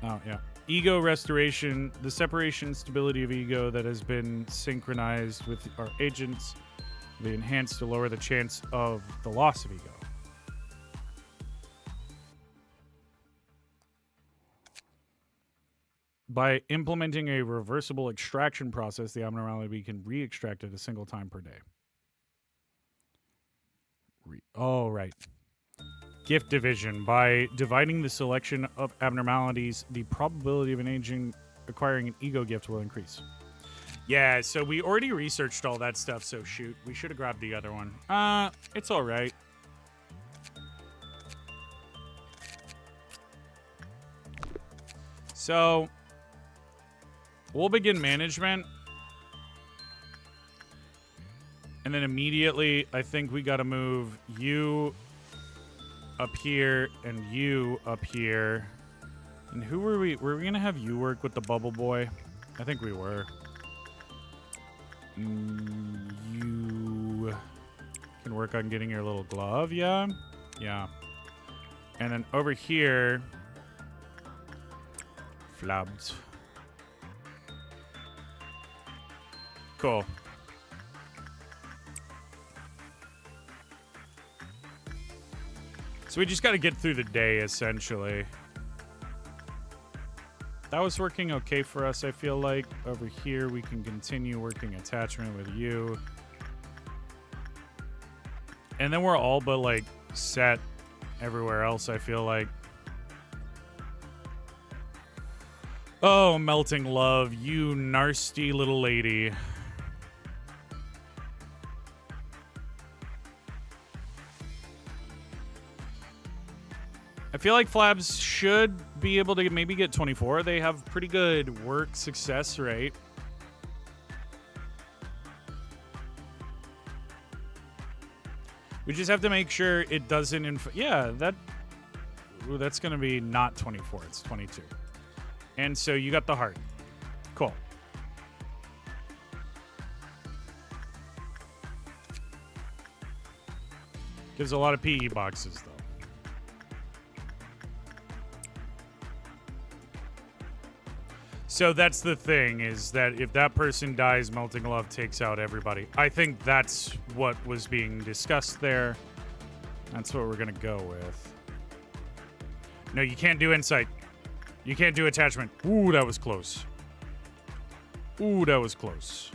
Oh, yeah. Ego restoration, the separation stability of ego that has been synchronized with our agents, be enhanced to lower the chance of the loss of ego. By implementing a reversible extraction process, the abnormality can re-extract it a single time per day. Oh, right. Gift division. By dividing the selection of abnormalities, the probability of an agent acquiring an ego gift will increase. Yeah, so we already researched all that stuff, so shoot. We should have grabbed the other one. It's all right. So, we'll begin management. And then immediately, I think we got to move you up here and you up here. And who were we? Were we going to have you work with the bubble boy? I think we were. You can work on getting your little glove, yeah? Yeah. And then over here, flabs. Cool. So we just got to get through the day, essentially. That was working okay for us, I feel like. Over here, we can continue working attachment with you. And then we're all but, like, set everywhere else, I feel like. Oh, melting love, you nasty little lady. I feel like Flabs should be able to maybe get 24. They have pretty good work success rate. We just have to make sure it doesn't... yeah, that's going to be not 24. It's 22. And so you got the heart. Cool. Gives a lot of PE boxes, though. So that's the thing, is that if that person dies, Melting Love takes out everybody. I think that's what was being discussed there. That's what we're going to go with. No, you can't do insight. You can't do attachment. Ooh, that was close. Ooh, that was close.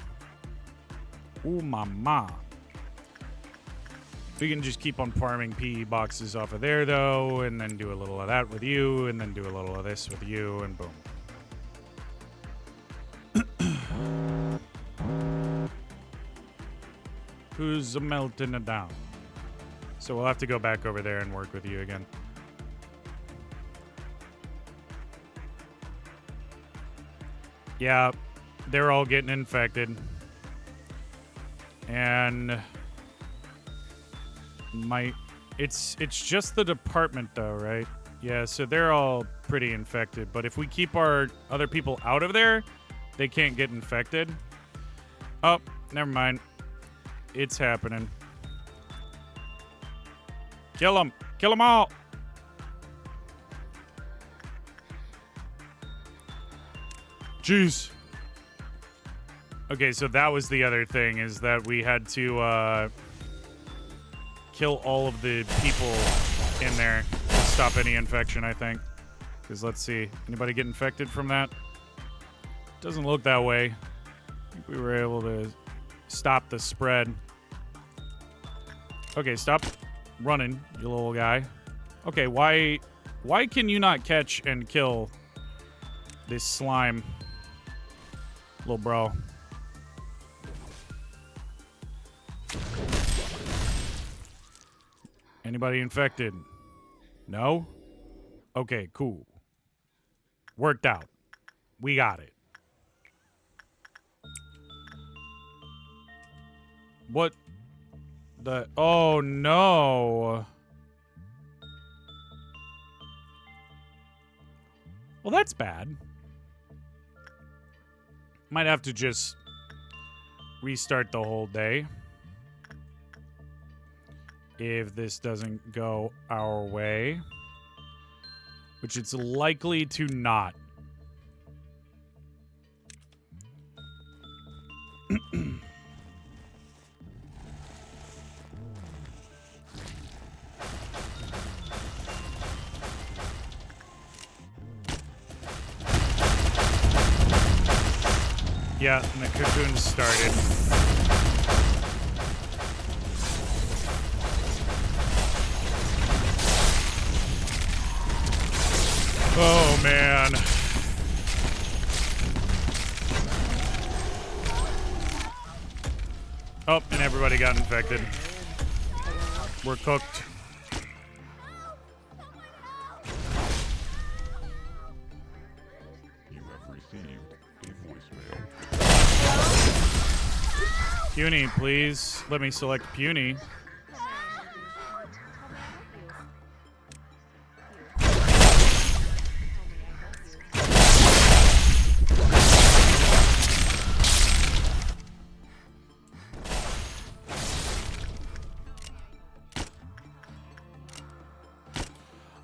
Ooh, mama. We can just keep on farming PE boxes off of there, though, and then do a little of that with you, and then do a little of this with you, and boom. Who's melting it down? So we'll have to go back over there and work with you again. Yeah, they're all getting infected. And it's just the department though, right? Yeah, so they're all pretty infected, but if we keep our other people out of there, they can't get infected. Oh, never mind. It's happening. Kill them. Kill them all. Jeez. Okay, so that was the other thing, is that we had to kill all of the people in there to stop any infection, I think. Because let's see. Anybody get infected from that? Doesn't look that way. I think we were able to stop the spread. Okay, stop running, you little guy. Okay, why can you not catch and kill this slime, little bro? Anybody infected? No? Okay, cool. Worked out. We got it. What the... oh, no. Well, that's bad. Might have to just restart the whole day if this doesn't go our way. which it's likely to not. Yeah, and the cocoon started. Oh, man. Oh, and everybody got infected. We're cooked. You have received a voicemail. Puny, please. Let me select Puny.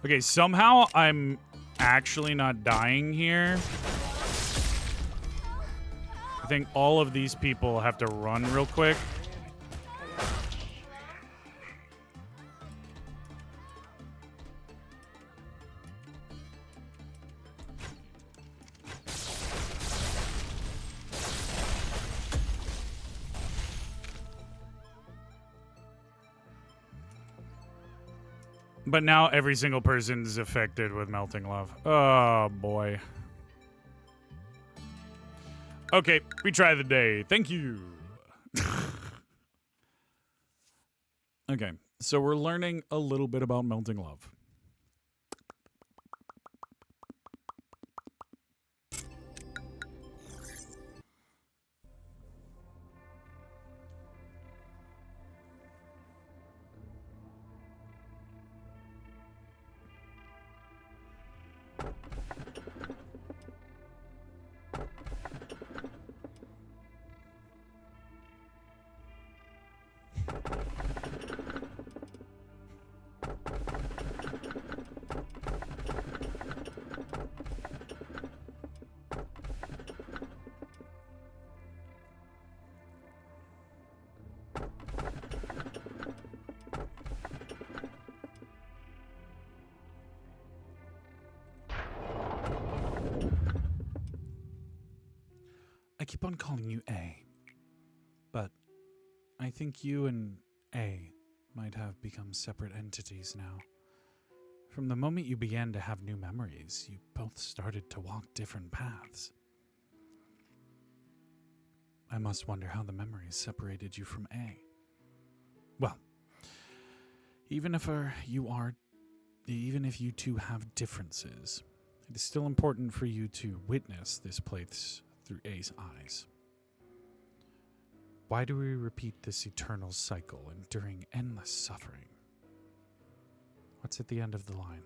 Okay, somehow I'm actually not dying here. I think all of these people have to run real quick. But now every single person is affected with melting love. Oh, boy. Okay, retry the day. Thank you. Okay, so we're learning a little bit about melting love. I keep on calling you A, but I think you and A might have become separate entities now. From the moment you began to have new memories, you both started to walk different paths. I must wonder how the memories separated you from A. Well, even if you two have differences, it is still important for you to witness this place through A's eyes. Why do we repeat this eternal cycle, enduring endless suffering? What's at the end of the line?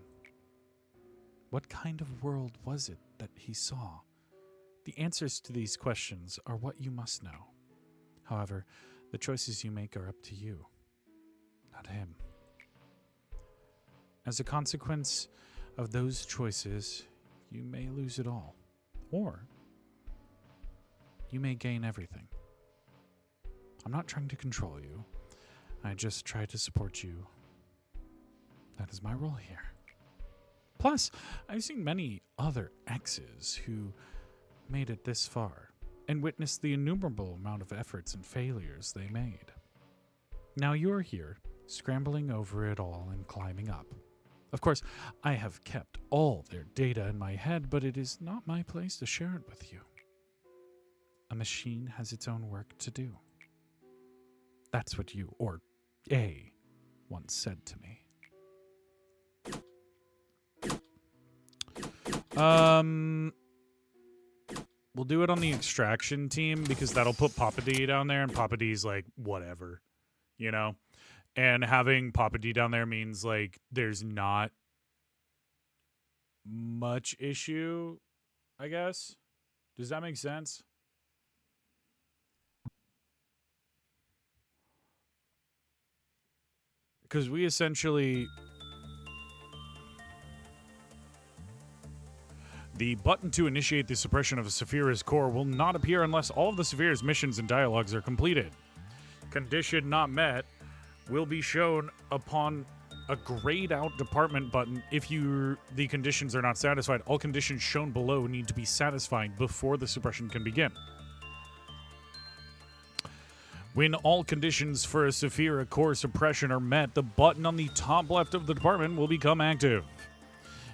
What kind of world was it that he saw? The answers to these questions are what you must know. However, the choices you make are up to you, not him. As a consequence of those choices, you may lose it all, or you may gain everything. I'm not trying to control you. I just try to support you. That is my role here. Plus, I've seen many other exes who made it this far and witnessed the innumerable amount of efforts and failures they made. Now you're here, scrambling over it all and climbing up. Of course, I have kept all their data in my head, but it is not my place to share it with you. A machine has its own work to do. That's what you, or A, once said to me. We'll do it on the extraction team because that'll put Papa D down there, and Papa D's like, whatever, you know? And having Papa D down there means, like, there's not much issue, I guess. Does that make sense? Because we essentially... The button to initiate the suppression of Saphira's core will not appear unless all of the Saphira's missions and dialogues are completed. Condition not met will be shown upon a grayed out department button if the conditions are not satisfied. All conditions shown below need to be satisfied before the suppression can begin. When all conditions for a Saphira core suppression are met, the button on the top left of the department will become active.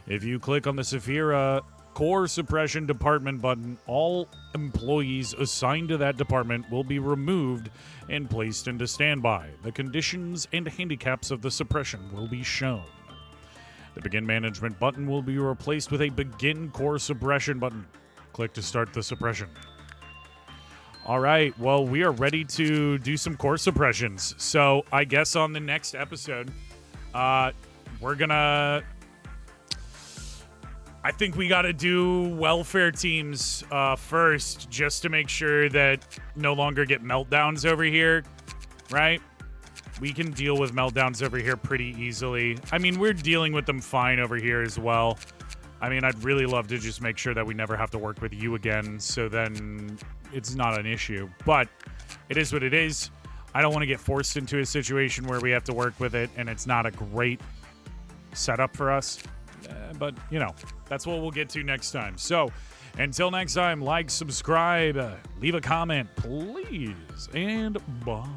If you click on the Saphira core suppression department button, all employees assigned to that department will be removed and placed into standby. The conditions and handicaps of the suppression will be shown. The begin management button will be replaced with a begin core suppression button. Click to start the suppression. All right, well, we are ready to do some core suppressions. So I guess on the next episode, we're gonna... I think we got to do welfare teams first, just to make sure that no longer get meltdowns over here, right? We can deal with meltdowns over here pretty easily. I mean, we're dealing with them fine over here as well. I mean, I'd really love to just make sure that we never have to work with you again, so then it's not an issue. But it is what it is. I don't want to get forced into a situation where we have to work with it, and it's not a great setup for us. But, you know, that's what we'll get to next time. So, until next time, like, subscribe, leave a comment, please, and bye.